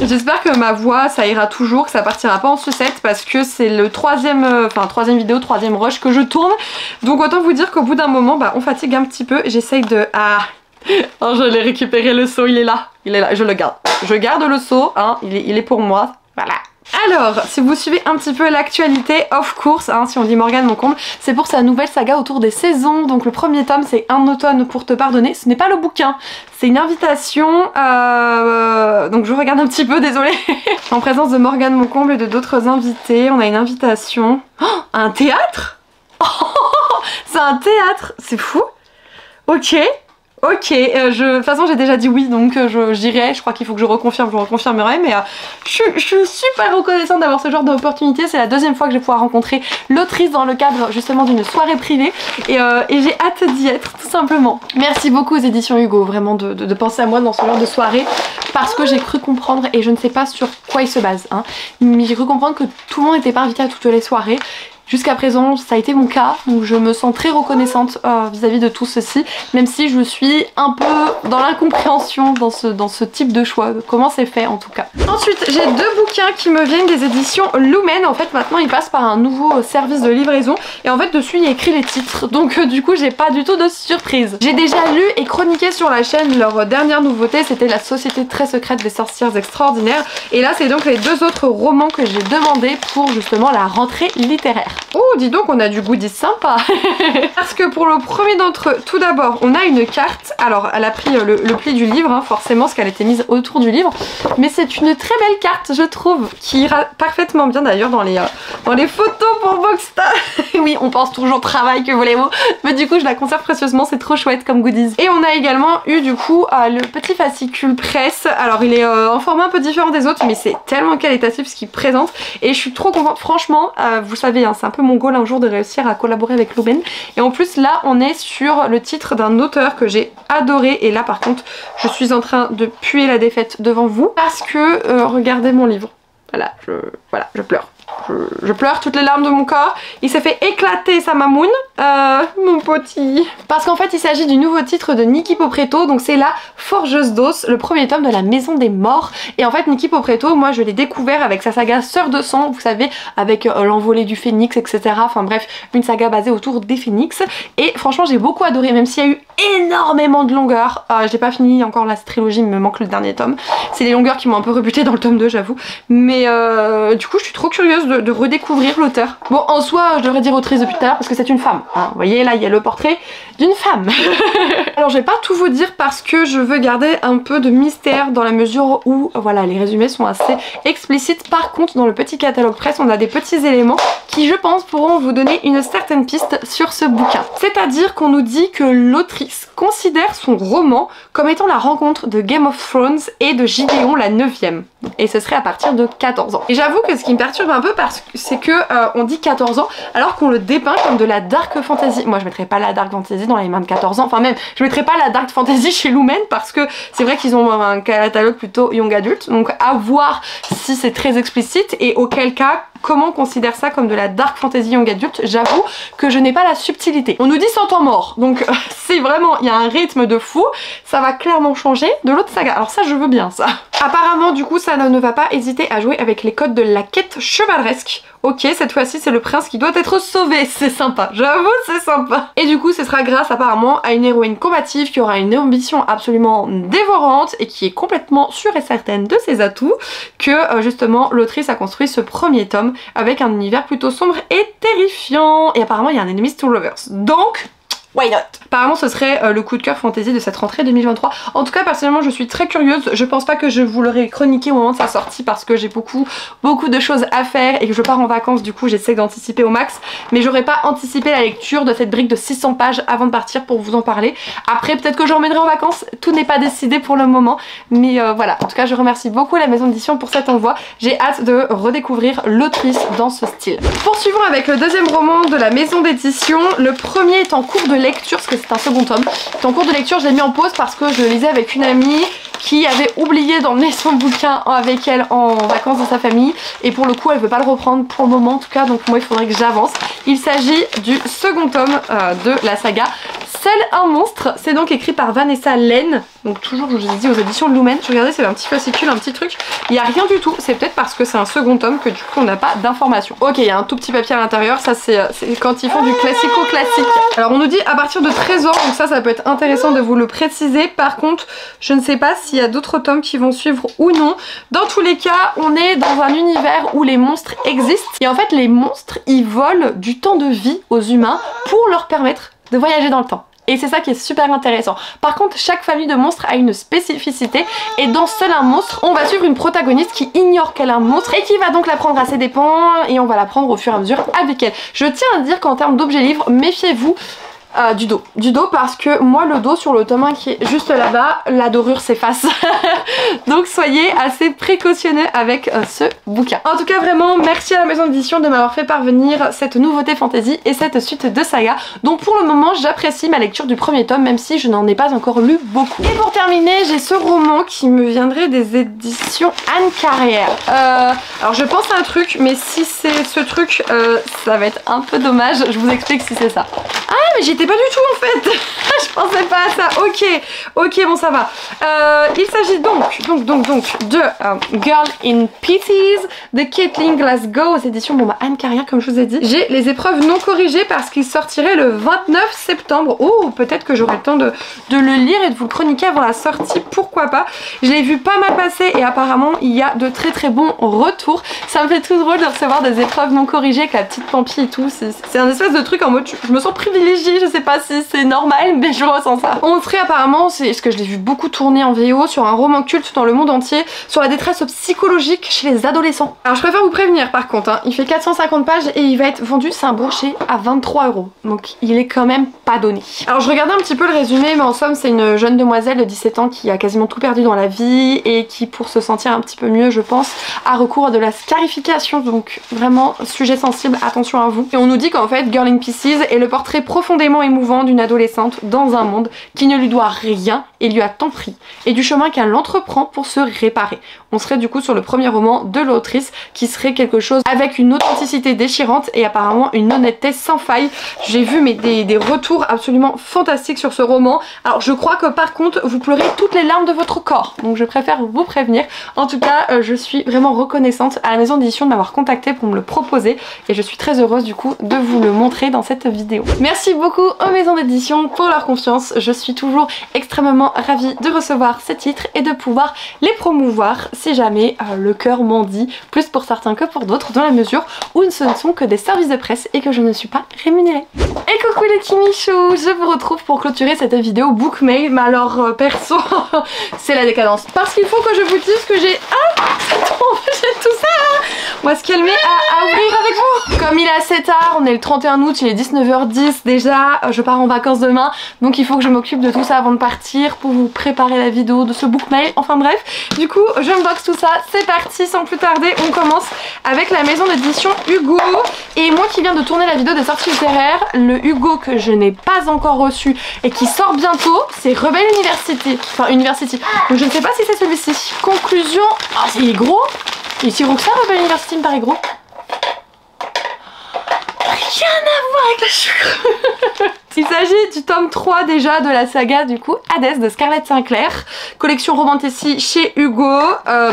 J'espère que ma voix ça ira toujours, que ça partira pas en sucette, parce que c'est le troisième vidéo, troisième rush que je tourne, donc autant vous dire qu'au bout d'un moment on fatigue un petit peu. J'essaye de... Oh, je l'ai récupéré, le seau, il est là, je le garde. Je garde le seau, hein, il est pour moi, voilà. Alors, si vous suivez un petit peu l'actualité, of course, hein, si on dit Morgane Moncomble, c'est pour sa nouvelle saga autour des saisons. Donc le premier tome, c'est Un automne pour te pardonner. Ce n'est pas le bouquin, c'est une invitation. Donc je regarde un petit peu, désolée. En présence de Morgane Moncomble et de d'autres invités, on a une invitation. Oh, un théâtre. Oh, c'est un théâtre, c'est fou. Ok. Ok, de toute façon j'ai déjà dit oui, donc j'irai. Je crois qu'il faut que je reconfirmerai, mais je suis super reconnaissante d'avoir ce genre d'opportunité. C'est la deuxième fois que je vais pouvoir rencontrer l'autrice dans le cadre justement d'une soirée privée, et j'ai hâte d'y être, tout simplement. Merci beaucoup aux éditions Hugo, vraiment de penser à moi dans ce genre de soirée, parce que j'ai cru comprendre, et je ne sais pas sur quoi ils se basent, hein, mais j'ai cru comprendre que tout le monde n'était pas invité à toutes les soirées. Jusqu'à présent, ça a été mon cas, donc je me sens très reconnaissante vis-à-vis de tout ceci, même si je suis un peu dans l'incompréhension dans ce type de choix, comment c'est fait en tout cas. Ensuite, j'ai deux bouquins qui me viennent des éditions Lumen. En fait, maintenant, ils passent par un nouveau service de livraison, et en fait, dessus, il y a écrit les titres, donc du coup, j'ai pas du tout de surprise. J'ai déjà lu et chroniqué sur la chaîne leur dernière nouveauté, c'était La Société très secrète des sorcières extraordinaires, et là, c'est donc les deux autres romans que j'ai demandé pour justement la rentrée littéraire. Oh, dis donc, on a du goodies sympa. Parce que pour le premier d'entre eux, tout d'abord, on a une carte. Alors, elle a pris le pli du livre, hein, forcément, parce qu'elle a été mise autour du livre. Mais c'est une très belle carte, je trouve, qui ira parfaitement bien d'ailleurs dans les photos pour Boxstar. Oui, on pense toujours travail, que voulez-vous. Mais du coup, je la conserve précieusement, c'est trop chouette comme goodies. Et on a également eu du coup le petit fascicule presse. Alors, il est en format un peu différent des autres, mais c'est tellement qualitatif ce qu'il présente. Et je suis trop contente, franchement, vous savez, hein, c'est un peu mon goal un jour de réussir à collaborer avec Lumen. Et en plus là on est sur le titre d'un auteur que j'ai adoré, et là par contre je suis en train de puer la défaite devant vous parce que regardez mon livre, voilà, je pleure. Je pleure toutes les larmes de mon corps. Il s'est fait éclater sa mamoune, mon petit. Parce qu'en fait il s'agit du nouveau titre de Niki Popretto, donc c'est La Forgeuse d'os, le premier tome de la Maison des Morts. Et en fait Niki Popretto, moi je l'ai découvert avec sa saga Sœur de sang, vous savez, avec l'envolée du phénix, etc. Enfin bref, une saga basée autour des phénix. Et franchement j'ai beaucoup adoré, même s'il y a eu énormément de longueurs. J'ai pas fini encore la trilogie, il me manque le dernier tome. C'est les longueurs qui m'ont un peu rebuté dans le tome 2, j'avoue. Mais du coup je suis trop curieuse de redécouvrir l'auteur. Bon, en soi je devrais dire autrice depuis tout à l'heure parce que c'est une femme, hein. Vous voyez là il y a le portrait d'une femme. Alors je vais pas tout vous dire parce que je veux garder un peu de mystère, dans la mesure où voilà, les résumés sont assez explicites. Par contre dans le petit catalogue presse on a des petits éléments qui je pense pourront vous donner une certaine piste sur ce bouquin. C'est-à-dire qu'on nous dit que l'autrice considère son roman comme étant la rencontre de Game of Thrones et de Gideon la 9e. Et ce serait à partir de 14 ans. Et j'avoue que ce qui me perturbe un peu, c'est que on dit 14 ans alors qu'on le dépeint comme de la dark fantasy. Moi je mettrais pas la dark fantasy dans les mains de 14 ans, enfin même je mettrais pas la dark fantasy chez Lumen parce que c'est vrai qu'ils ont un catalogue plutôt young adulte, donc à voir si c'est très explicite et auquel cas comment on considère ça comme de la dark fantasy young adulte. J'avoue que je n'ai pas la subtilité. On nous dit 100 ans mort, donc c'est vraiment, il y a un rythme de fou, ça va clairement changer de l'autre saga. Alors ça je veux bien ça. Apparemment du coup ça ne va pas hésiter à jouer avec les codes de la quête chevaleresque. Ok, cette fois-ci c'est le prince qui doit être sauvé, c'est sympa, j'avoue c'est sympa. Et du coup ce sera grâce apparemment à une héroïne combative qui aura une ambition absolument dévorante et qui est complètement sûre et certaine de ses atouts que justement l'autrice a construit ce premier tome avec un univers plutôt sombre et terrifiant. Et apparemment il y a un enemies to lovers, donc why not? Apparemment ce serait le coup de cœur fantasy de cette rentrée 2023. En tout cas personnellement je suis très curieuse. Je pense pas que je vous l'aurai chroniqué au moment de sa sortie parce que j'ai beaucoup de choses à faire et que je pars en vacances, du coup j'essaie d'anticiper au max. Mais j'aurais pas anticipé la lecture de cette brique de 600 pages avant de partir pour vous en parler. Après peut-être que je reviendrai en vacances, tout n'est pas décidé pour le moment. Mais voilà, en tout cas je remercie beaucoup la maison d'édition pour cet envoi. J'ai hâte de redécouvrir l'autrice dans ce style. Poursuivons avec le deuxième roman de la maison d'édition. Le premier est en cours de lecture parce que c'est un second tome. C'est en cours de lecture, je l'ai mis en pause parce que je le lisais avec une amie qui avait oublié d'emmener son bouquin avec elle en vacances dans sa famille et pour le coup elle veut pas le reprendre pour le moment en tout cas, donc moi il faudrait que j'avance. Il s'agit du second tome de la saga Seul un monstre. C'est donc écrit par Vanessa Lane, donc toujours je vous ai dit aux éditions Lumen. Je regardais, c'est un petit fascicule, un petit truc, il n'y a rien du tout. C'est peut-être parce que c'est un second tome que du coup on n'a pas d'informations. Ok, il y a un tout petit papier à l'intérieur, ça c'est quand ils font du classico-classique. Alors on nous dit à partir de 13 ans, donc ça peut être intéressant de vous le préciser. Par contre je ne sais pas s'il y a d'autres tomes qui vont suivre ou non. Dans tous les cas on est dans un univers où les monstres existent et en fait les monstres ils volent du temps de vie aux humains pour leur permettre de voyager dans le temps. Et c'est ça qui est super intéressant. Par contre, chaque famille de monstres a une spécificité. Et dans Seul un monstre, on va suivre une protagoniste qui ignore qu'elle est un monstre et qui va donc la prendre à ses dépens. Et on va la prendre au fur et à mesure avec elle. Je tiens à dire qu'en termes d'objets livres, méfiez-vous. Du dos parce que moi le dos sur le tome 1 qui est juste là-bas, la dorure s'efface. Donc soyez assez précautionneux avec ce bouquin. En tout cas vraiment merci à la maison d'édition de m'avoir fait parvenir cette nouveauté fantasy et cette suite de saga. Donc pour le moment j'apprécie ma lecture du premier tome même si je n'en ai pas encore lu beaucoup. Et pour terminer j'ai ce roman qui me viendrait des éditions Anne Carrière. Alors je pense à un truc mais si c'est ce truc ça va être un peu dommage. Je vous explique si c'est ça. Ah mais j'y étais pas du tout en fait. Je pensais pas à ça. Ok bon ça va. Il s'agit donc de Girl in Pieces de Caitlin Glasgow aux éditions Anne Carrière comme je vous ai dit. J'ai les épreuves non corrigées parce qu'il sortirait le 29 septembre. Oh peut-être que j'aurai le temps de le lire et de vous le chroniquer avant la sortie, pourquoi pas. Je l'ai vu pas mal passer et apparemment il y a de très bons retours. Ça me fait tout drôle de recevoir des épreuves non corrigées avec la petite Pampi et tout. C'est un espèce de truc en mode je me sens privilégiée, je sais pas si c'est normal mais je ressens ça. On serait apparemment, c'est ce que je l'ai vu beaucoup tourner en VO, sur un roman culte dans le monde entier, sur la détresse psychologique chez les adolescents. Alors je préfère vous prévenir par contre, hein, il fait 450 pages et il va être vendu, c'est un brochet, à 23 €. Donc il est quand même pas donné. Alors je regardais un petit peu le résumé mais en somme c'est une jeune demoiselle de 17 ans qui a quasiment tout perdu dans la vie et qui pour se sentir un petit peu mieux je pense a recours à de la scarification. Donc vraiment sujet sensible, attention à vous. Et on nous dit qu'en fait Girl in Pieces est le portrait profondément émouvant d'une adolescente dans un monde qui ne lui doit rien et lui a tant pris et du chemin qu'elle entreprend pour se réparer. On serait du coup sur le premier roman de l'autrice qui serait quelque chose avec une authenticité déchirante et apparemment une honnêteté sans faille. J'ai vu mais des retours absolument fantastiques sur ce roman. Alors je crois que par contre vous pleurez toutes les larmes de votre corps, donc je préfère vous prévenir. En tout cas je suis vraiment reconnaissante à la maison d'édition de m'avoir contactée pour me le proposer et je suis très heureuse du coup de vous le montrer dans cette vidéo. Merci beaucoup aux maisons d'édition pour leur confiance, je suis toujours extrêmement ravie de recevoir ces titres et de pouvoir les promouvoir si jamais le cœur m'en dit, plus pour certains que pour d'autres, dans la mesure où ce ne sont que des services de presse et que je ne suis pas rémunérée. Et coucou les Kimichou, je vous retrouve pour clôturer cette vidéo book mail, mais alors perso c'est la décadence parce qu'il faut que je vous dise que j'ai... Ah ça tombe, j'ai tout ça. On va se calmer à ouvrir avec vous. Comme il est assez tard, on est le 31 août, il est 19h10 déjà, je pars en vacances demain, donc il faut que je m'occupe de tout ça avant de partir pour vous préparer la vidéo de ce book mail, enfin bref. Du coup je unbox tout ça, c'est parti sans plus tarder, on commence avec la maison d'édition Hugo. Et moi qui viens de tourner la vidéo des sorties littéraires, le Hugo que je n'ai pas encore reçu et qui sort bientôt, c'est Rebelle University. Enfin University, donc je ne sais pas si c'est celui-ci. Conclusion, ah oh, c'est gros. Il est si gros que ça Rebelle University me paraît gros. Rien à voir avec la sucre. Il s'agit du tome 3 déjà de la saga du coup Hades de Scarlett Sinclair, collection Romantasy chez Hugo,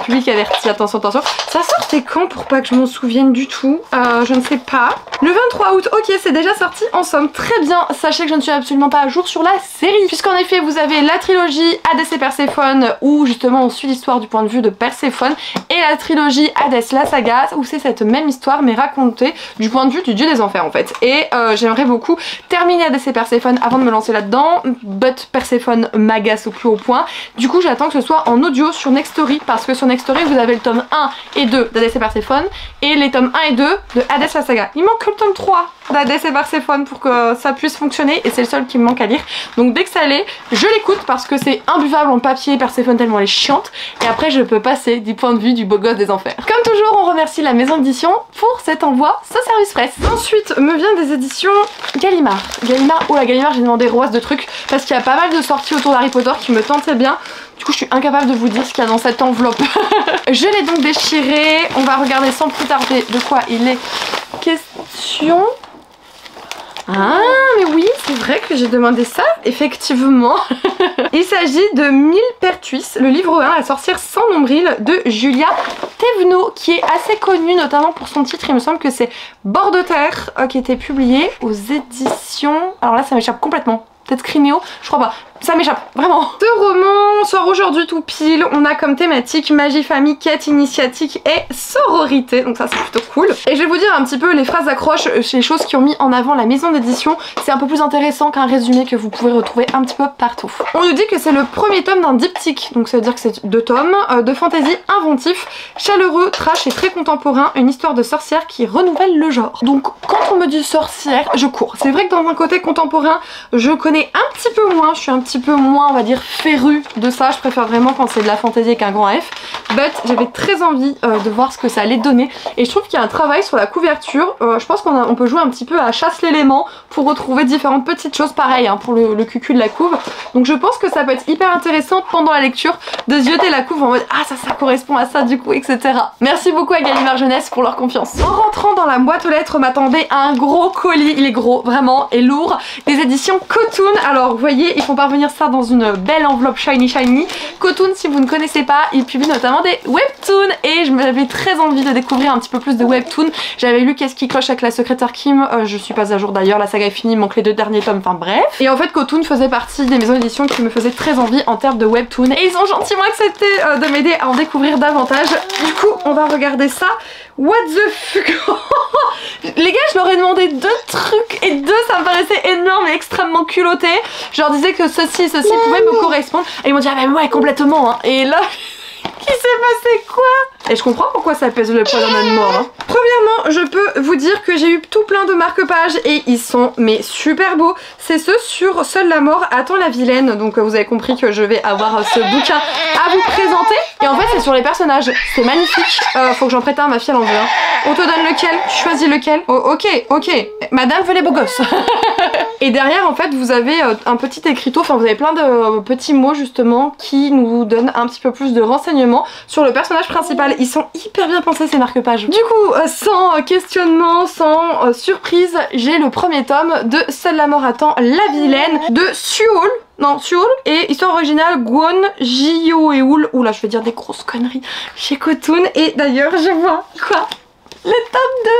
public averti, attention. Ça sortait quand pour pas que je m'en souvienne du tout, je ne sais pas. Le 23 août, ok c'est déjà sorti en somme, très bien. Sachez que je ne suis absolument pas à jour sur la série, puisqu'en effet vous avez la trilogie Hades et Perséphone où justement on suit l'histoire du point de vue de Perséphone, et la trilogie Hades la saga où c'est cette même histoire mais racontée du point de vue du dieu des enfers en fait. Et j'aimerais beaucoup terminer Hades et Perséphone avant de me lancer là-dedans, but Perséphone m'agace au plus haut point. Du coup j'attends que ce soit en audio sur Nextory, parce que sur Nextory vous avez le tome 1 et 2 d'Hades et Perséphone et les tomes 1 et 2 de Hades la saga. Il manque que le tome 3 d'Hades et Perséphone pour que ça puisse fonctionner et c'est le seul qui me manque à lire. Donc dès que ça l'est, je l'écoute parce que c'est imbuvable en papier Perséphone tellement elle est chiante, et après je peux passer du point de vue du beau gosse des enfers. Comme toujours on remercie la maison d'édition pour cet envoi, ce service presse. Ensuite me vient des éditions Gallimard. Oh la Gallimard, j'ai demandé Roise de trucs parce qu'il y a pas mal de sorties autour d'Harry Potter qui me tentaient bien. Du coup je suis incapable de vous dire ce qu'il y a dans cette enveloppe. Je l'ai donc déchiré, on va regarder sans plus tarder de quoi il est question. Ah mais oui c'est vrai que j'ai demandé ça, effectivement. Il s'agit de Millepertuis, le livre 1, La sorcière sans nombril de Julia Thévenot, qui est assez connue notamment pour son titre, il me semble que c'est Bord de terre, qui était publié aux éditions... Alors là ça m'échappe complètement, peut-être Crinéo, je crois pas. ça m'échappe, vraiment. Ce roman sort aujourd'hui tout pile, on a comme thématique magie, famille, quête initiatique et sororité, donc ça c'est plutôt cool. Et je vais vous dire un petit peu les phrases d'accroche, les choses qui ont mis en avant la maison d'édition, c'est un peu plus intéressant qu'un résumé que vous pouvez retrouver un petit peu partout. On nous dit que c'est le premier tome d'un diptyque, donc ça veut dire que c'est 2 tomes, de fantasy inventif, chaleureux, trash et très contemporain, une histoire de sorcière qui renouvelle le genre. Donc quand on me dit sorcière, je cours. C'est vrai que dans un côté contemporain, je connais un petit peu moins, je suis un petit peu moins, on va dire, férue de ça, je préfère vraiment quand c'est de la fantasy avec un grand F, but j'avais très envie de voir ce que ça allait donner, et je trouve qu'il y a un travail sur la couverture, je pense qu'on peut jouer un petit peu à chasse l'élément pour retrouver différentes petites choses pareilles hein, pour le cucu de la couve, donc je pense que ça peut être hyper intéressant pendant la lecture de zioter la couve en mode ah ça correspond à ça du coup, etc. Merci beaucoup à Gallimard Jeunesse pour leur confiance. En rentrant dans la boîte aux lettres m'attendait un gros colis, il est gros vraiment et lourd, des éditions Cotoon. Alors vous voyez, ils font parvenir ça dans une belle enveloppe shiny. Cotoon, si vous ne connaissez pas, ils publient notamment des webtoons et je m'avais très envie de découvrir un petit peu plus de webtoons. J'avais lu Qu'est-ce qui cloche avec la secrétaire Kim, je suis pas à jour d'ailleurs, la saga est finie, il manque les 2 derniers tomes, enfin bref. Et en fait Cotoon faisait partie des maisons d'édition qui me faisaient très envie en termes de webtoons et ils ont gentiment accepté de m'aider à en découvrir davantage. Du coup on va regarder ça. What the fuck. Les gars, je leur ai demandé 2 trucs et 2 ça me paraissait énorme et extrêmement culotté. Je leur disais que ceci pouvait me correspondre et ils m'ont dit ah bah ouais complètement hein. Et là qui s'est passé quoi? Et je comprends pourquoi ça pèse le poids d'un âne mort hein. Premièrement, je peux vous dire que j'ai eu tout plein de marque-pages et ils sont mais super beaux. C'est ceux sur Seule la mort attend la vilaine. Donc vous avez compris que je vais avoir ce bouquin à vous présenter. Et en fait c'est sur les personnages, c'est magnifique. Faut que j'en prête un à ma fille, elle en veut un. On te donne lequel? Tu choisis lequel? Oh, ok, madame veut les beaux gosses. Et derrière en fait vous avez un petit écriteau, enfin vous avez plein de petits mots justement qui nous donnent un petit peu plus de renseignements sur le personnage principal. Ils sont hyper bien pensés ces marque-pages. Du coup sans questionnement, sans surprise, j'ai le premier tome de Seule la mort attend la vilaine de Suol. Non, Suol et histoire originale Gwon Jioeul. Oula, je vais dire des grosses conneries chez Cotoon. Et d'ailleurs, je vois quoi? Le tome 2.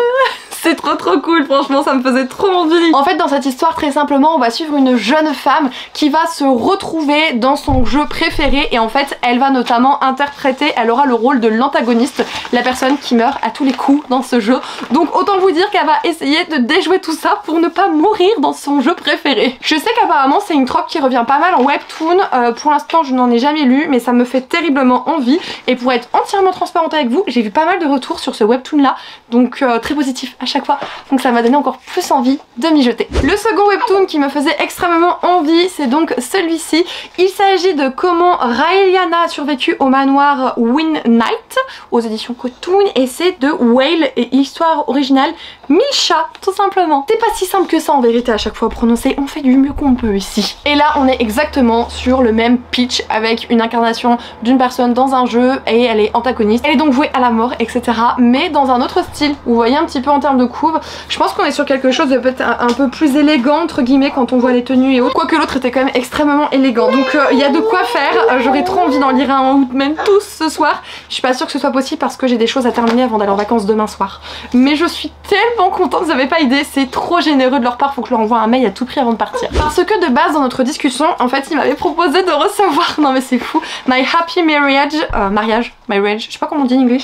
C'est trop cool, franchement ça me faisait trop envie. En fait dans cette histoire très simplement on va suivre une jeune femme qui va se retrouver dans son jeu préféré et en fait elle va notamment interpréter, elle aura le rôle de l'antagoniste, la personne qui meurt à tous les coups dans ce jeu. Donc autant vous dire qu'elle va essayer de déjouer tout ça pour ne pas mourir dans son jeu préféré. Je sais qu'apparemment c'est une trope qui revient pas mal en webtoon, pour l'instant je n'en ai jamais lu mais ça me fait terriblement envie et pour être entièrement transparente avec vous, j'ai vu pas mal de retours sur ce webtoon là, donc très positif à chaque fois, donc ça m'a donné encore plus envie de m'y jeter. Le second webtoon qui me faisait extrêmement envie, c'est donc celui-ci. Il s'agit de Comment Raeliana a survécu au manoir Win Knight aux éditions Cotoon et c'est de Whale et histoire originale Misha, tout simplement. C'est pas si simple que ça en vérité à chaque fois à prononcer, on fait du mieux qu'on peut ici. Et là on est exactement sur le même pitch avec une incarnation d'une personne dans un jeu et elle est antagoniste. Elle est donc vouée à la mort, etc. mais dans un autre style. Vous voyez un petit peu en termes de couve, je pense qu'on est sur quelque chose de peut-être un peu plus élégant entre guillemets quand on voit les tenues et autres, quoique l'autre était quand même extrêmement élégant, donc il y a de quoi faire. J'aurais trop envie d'en lire un ou même tous ce soir. Je suis pas sûre que ce soit possible parce que j'ai des choses à terminer avant d'aller en vacances demain soir, mais je suis tellement contente, vous avez pas idée, c'est trop généreux de leur part, faut que je leur envoie un mail à tout prix avant de partir. Parce que de base dans notre discussion, en fait ils m'avaient proposé de recevoir, non mais c'est fou, My Happy Marriage, marriage, je sais pas comment on dit en anglais,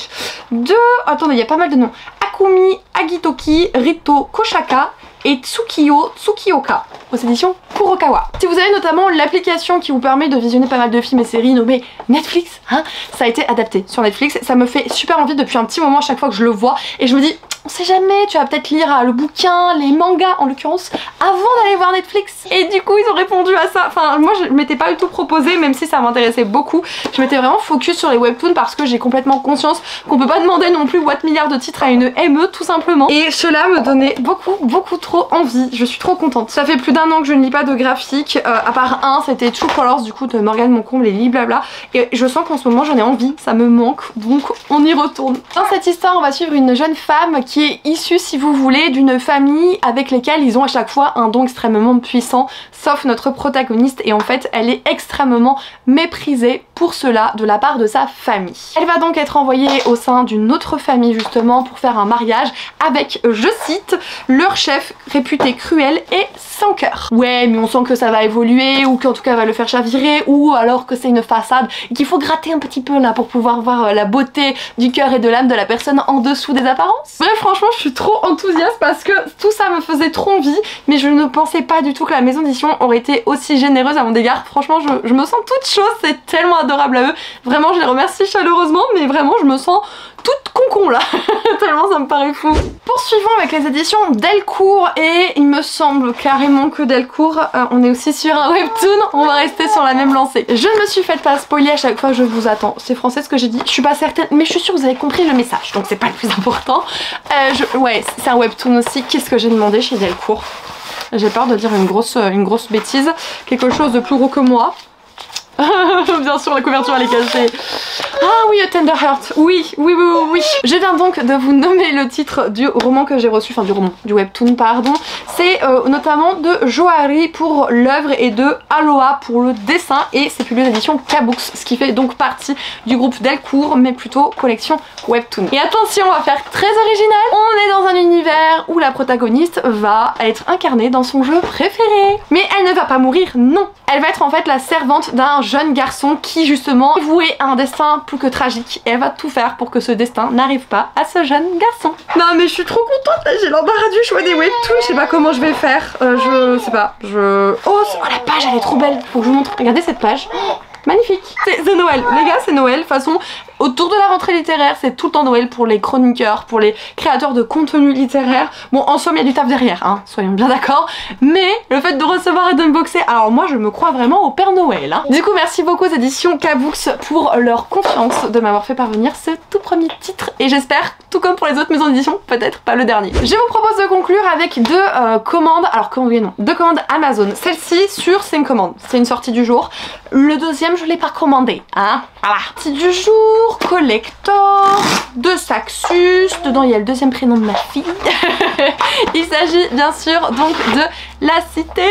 de, attendez il y a pas mal de noms, Akumi Agitoki Rito Koshaka et Tsukioka aux éditions Kurokawa. Si vous avez notamment l'application qui vous permet de visionner pas mal de films et séries nommée Netflix, hein, ça a été adapté sur Netflix, ça me fait super envie depuis un petit moment à chaque fois que je le vois et je me dis on sait jamais, tu vas peut-être lire le bouquin, les mangas en l'occurrence, avant d'aller voir Netflix. Et du coup ils ont répondu à ça, enfin moi je m'étais pas du tout proposé même si ça m'intéressait beaucoup, je m'étais vraiment focus sur les webtoons parce que j'ai complètement conscience qu'on peut pas demander non plus what milliard de titres à une ME tout simplement. Et cela me donnait beaucoup trop envie, je suis trop contente. Ça fait plus d'1 an que je ne lis pas de graphique, à part un, c'était True Colors du coup de Morgane Moncomble et Lily Blabla, et je sens qu'en ce moment j'en ai envie, ça me manque, donc on y retourne. Dans cette histoire on va suivre une jeune femme qui est issue si vous voulez d'une famille avec lesquelles ils ont à chaque fois un don extrêmement puissant, sauf notre protagoniste, et en fait elle est extrêmement méprisée pour cela de la part de sa famille. Elle va donc être envoyée au sein d'une autre famille justement pour faire un mariage avec, je cite, leur chef réputé cruel et sans cœur. Ouais, mais on sent que ça va évoluer ou qu'en tout cas va le faire chavirer ou alors que c'est une façade et qu'il faut gratter un petit peu là pour pouvoir voir la beauté du cœur et de l'âme de la personne en dessous des apparences. Bref, franchement je suis trop enthousiaste parce que tout ça me faisait trop envie, mais je ne pensais pas du tout que la maison d'édition aurait été aussi généreuse à mon égard. Franchement je me sens toute chose, c'est tellement adorable à eux. Vraiment je les remercie chaleureusement, mais vraiment je me sens toute concon là, tellement ça me paraît fou. Poursuivons avec les éditions Delcourt et il me semble carrément que Delcourt, on est aussi sur un webtoon, on va rester sur la même lancée. Je ne me suis fait pas spoiler à chaque fois, je vous attends. C'est français ce que j'ai dit, je suis pas certaine, mais je suis sûre que vous avez compris le message, donc c'est pas le plus important. Ouais, c'est un webtoon aussi, qu'est-ce que j'ai demandé chez Delcourt? J'ai peur de dire une grosse bêtise, quelque chose de plus gros que moi. Bien sûr la couverture elle est cachée. Ah oui, A Tender Heart, oui. Je viens donc de vous nommer le titre du roman que j'ai reçu, enfin du webtoon pardon. C'est notamment de Johari pour l'œuvre et de Aloha pour le dessin et c'est publié aux éditions K-Books, ce qui fait donc partie du groupe Delcourt mais plutôt collection webtoon. Et attention, on va faire très original, on est dans un univers où la protagoniste va être incarnée dans son jeu préféré. Mais elle ne va pas mourir, non. Elle va être en fait la servante d'un jeune garçon qui justement est voué à un destin plus que tragique et elle va tout faire pour que ce destin n'arrive pas à ce jeune garçon. Non mais je suis trop contente là, j'ai l'embarras du choix des webtoons, je sais pas comment je vais faire, je sais pas, Oh la page elle est trop belle, faut que je vous montre, regardez cette page. Magnifique. C'est Noël, les gars c'est Noël, de toute façon autour de la rentrée littéraire c'est tout le temps Noël pour les chroniqueurs, pour les créateurs de contenu littéraire. Bon en somme il y a du taf derrière hein, soyons bien d'accord, mais le fait de recevoir et d'unboxer, alors moi je me crois vraiment au Père Noël hein. Du coup merci beaucoup aux éditions K-Books pour leur confiance de m'avoir fait parvenir ce tout premier titre et j'espère, tout comme pour les autres maisons d'édition, peut-être pas le dernier. Je vous propose de conclure avec deux commandes, alors comment oui non, deux commandes Amazon. Celle-ci sur c'est une commande, c'est une sortie du jour. Le deuxième je l'ai pas commandé hein, voilà. Sortie du jour, collector, de Saxus, dedans il y a le deuxième prénom de ma fille. Il s'agit bien sûr donc de La Cité,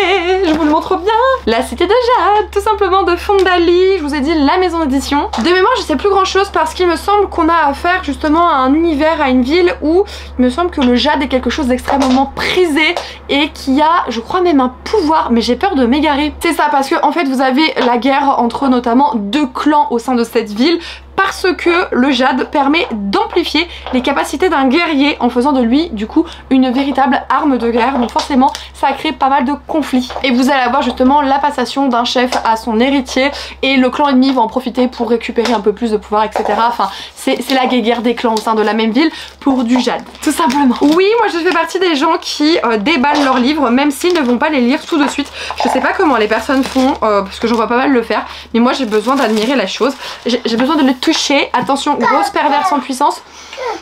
je vous le montre bien, La Cité de Jade, tout simplement de Fondali, je vous ai dit la maison d'édition. De mémoire je sais plus grand chose parce qu'il me semble qu'on a affaire justement à un univers, à une ville où il me semble que le jade est quelque chose d'extrêmement prisé et qui a je crois même un pouvoir, mais j'ai peur de m'égarer. C'est ça parce que en fait vous avez la guerre entre notamment deux clans au sein de cette ville, parce que le jade permet d'amplifier les capacités d'un guerrier en faisant de lui du coup une véritable arme de guerre, donc forcément ça crée pas mal de conflits et vous allez avoir justement la passation d'un chef à son héritier et le clan ennemi va en profiter pour récupérer un peu plus de pouvoir etc. Enfin c'est la guerre des clans au sein de la même ville pour du jade tout simplement. Oui moi je fais partie des gens qui déballent leurs livres même s'ils ne vont pas les lire tout de suite. Je sais pas comment les personnes font parce que j'en vois pas mal le faire, mais moi j'ai besoin d'admirer la chose, j'ai besoin de le toucher. Attention, grosse perverse en puissance,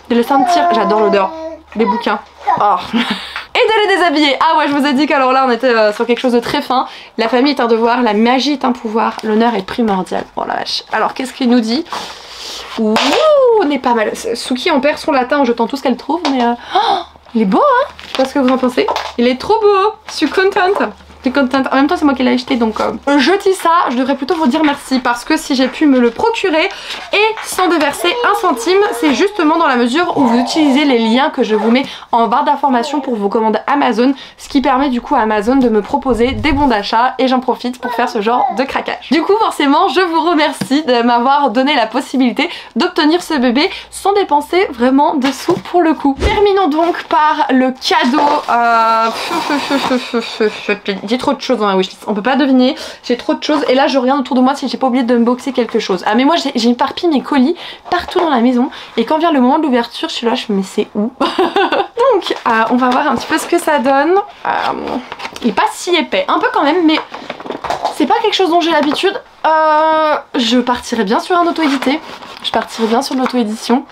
de le sentir, j'adore l'odeur des bouquins. Oh. Et de les déshabiller. Ah ouais je vous ai dit qu'alors là on était sur quelque chose de très fin. La famille est un devoir, la magie est un pouvoir, l'honneur est primordial. Oh la vache. Alors qu'est-ce qu'il nous dit? Ouh, on est pas mal. Suki en perd son latin en jetant tout ce qu'elle trouve, mais oh, il est beau hein. Je sais pas ce que vous en pensez. Il est trop beau, je suis contente. En même temps c'est moi qui l'ai acheté donc je dis ça, je devrais plutôt vous dire merci parce que si j'ai pu me le procurer et sans déverser un centime, c'est justement dans la mesure où vous utilisez les liens que je vous mets en barre d'informations pour vos commandes Amazon, ce qui permet du coup à Amazon de me proposer des bons d'achat et j'en profite pour faire ce genre de craquage. Du coup forcément je vous remercie de m'avoir donné la possibilité d'obtenir ce bébé sans dépenser vraiment de sous pour le coup. Terminons donc par le cadeau. J'ai trop de choses dans ma wishlist, on peut pas deviner, j'ai trop de choses et là je regarde autour de moi si j'ai pas oublié d'unboxer quelque chose. Ah mais moi j'ai éparpillé mes colis partout dans la maison et quand vient le moment de l'ouverture je suis là, je me mais c'est où? Donc on va voir un petit peu ce que ça donne. Il est pas si épais, un peu quand même mais c'est pas quelque chose dont j'ai l'habitude. Je partirai bien sur un auto-édité, je partirai bien sur l'auto-édition.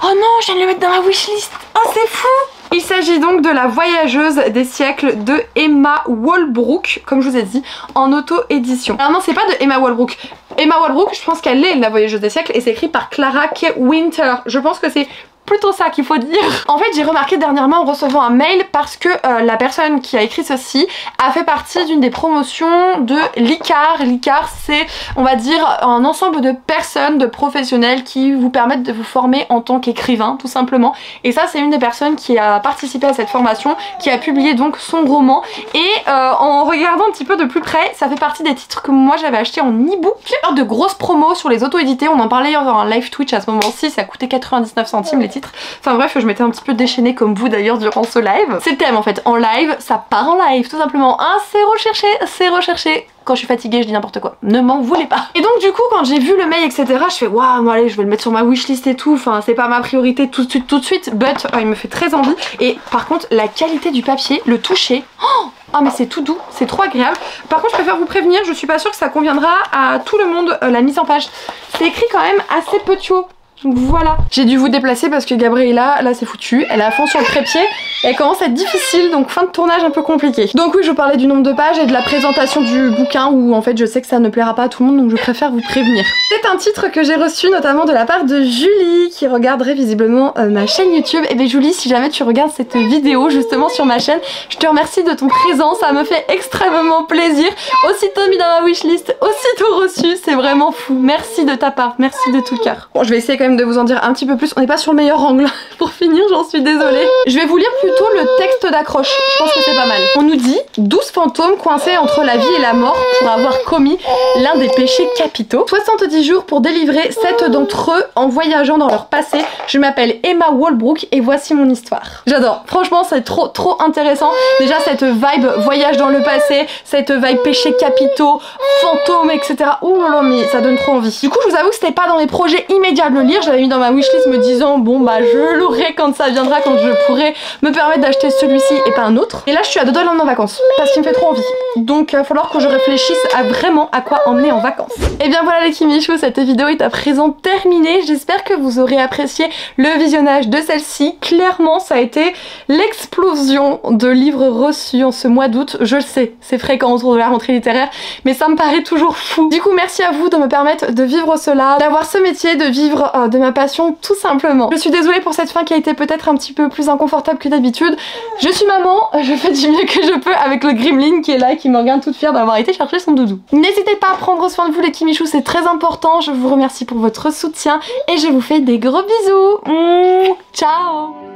Oh non, je viens de le mettre dans ma wishlist. Oh c'est fou. Il s'agit donc de La Voyageuse des siècles de Emma Walbrook, comme je vous ai dit, en auto-édition. Alors non, c'est pas de Emma Walbrook. Emma Walbrook, je pense qu'elle est La Voyageuse des siècles et c'est écrit par Clara K. Winter. Je pense que c'est plutôt ça qu'il faut dire. En fait, j'ai remarqué dernièrement en recevant un mail parce que la personne qui a écrit ceci a fait partie d'une des promotions de l'ICAR. L'ICAR, c'est, on va dire, un ensemble de personnes, de professionnels qui vous permettent de vous former en tant qu'écrivain, tout simplement. Et ça, c'est une des personnes qui a participé à cette formation, qui a publié donc son roman. Et en regardant un petit peu de plus près, ça fait partie des titres que moi j'avais acheté en e-book. De grosses promos sur les auto-édités, on en parlait dans un live Twitch à ce moment-ci, ça coûtait 99 centimes les titres. Enfin bref, je m'étais un petit peu déchaînée comme vous d'ailleurs durant ce live. C'est le thème en fait, en live, ça part en live tout simplement. Hein, c'est recherché, c'est recherché. Quand je suis fatiguée, je dis n'importe quoi. Ne m'en voulez pas. Et donc du coup, quand j'ai vu le mail, etc., je fais waouh, bon, allez, je vais le mettre sur ma wishlist et tout. Enfin, c'est pas ma priorité tout de suite. But il me fait très envie. Et par contre, la qualité du papier, le toucher. Oh, ah mais c'est tout doux, c'est trop agréable. Par contre, je préfère vous prévenir, je suis pas sûre que ça conviendra à tout le monde la mise en page. C'est écrit quand même assez petio. Donc voilà. J'ai dû vous déplacer parce que Gabriella, là c'est foutu. Elle est à fond sur le trépied et elle commence à être difficile, donc fin de tournage un peu compliqué. Donc oui, je vous parlais du nombre de pages et de la présentation du bouquin où en fait je sais que ça ne plaira pas à tout le monde, donc je préfère vous prévenir. C'est un titre que j'ai reçu notamment de la part de Julie qui regarderait visiblement ma chaîne YouTube. Et bien Julie, si jamais tu regardes cette vidéo justement sur ma chaîne, je te remercie de ton présent, ça me fait extrêmement plaisir. Aussitôt mis dans ma wishlist, aussitôt reçu, c'est vraiment fou. Merci de ta part, merci de tout cœur. Bon, je vais essayer quand même de vous en dire un petit peu plus, on n'est pas sur le meilleur angle pour finir, j'en suis désolée. Je vais vous lire plutôt le texte d'accroche, je pense que c'est pas mal. On nous dit 12 fantômes coincés entre la vie et la mort pour avoir commis l'un des péchés capitaux. 70 jours pour délivrer 7 d'entre eux en voyageant dans leur passé. Je m'appelle Emma Walbrook et voici mon histoire. J'adore, franchement c'est trop intéressant. Déjà cette vibe voyage dans le passé, cette vibe péchés capitaux, fantômes, etc. Oh là là, mais ça donne trop envie. Du coup je vous avoue que c'était pas dans mes projets immédiats de le lire, j'avais mis dans ma wishlist me disant bon bah je l'aurai quand ça viendra, quand je pourrai me permettre d'acheter celui-ci et pas un autre. Et là je suis à 2 doigts de l'emmener en vacances parce qu'il me fait trop envie. Donc il va falloir que je réfléchisse à vraiment à quoi emmener en vacances. Et bien voilà les Kimichou, cette vidéo est à présent terminée. J'espère que vous aurez apprécié le visionnage de celle-ci. Clairement ça a été l'explosion de livres reçus en ce mois d'août. Je le sais, c'est fréquent autour de la rentrée littéraire, mais ça me paraît toujours fou. Du coup merci à vous de me permettre de vivre cela, d'avoir ce métier, de vivre de ma passion tout simplement. Je suis désolée pour cette fin qui a été peut-être un petit peu plus inconfortable que d'habitude. Je suis maman, je fais du mieux que je peux avec le Gremlin qui est là et qui me regarde toute fière d'avoir été chercher son doudou. N'hésitez pas à prendre soin de vous les Kimichou, c'est très important. Je vous remercie pour votre soutien et je vous fais des gros bisous. Ciao.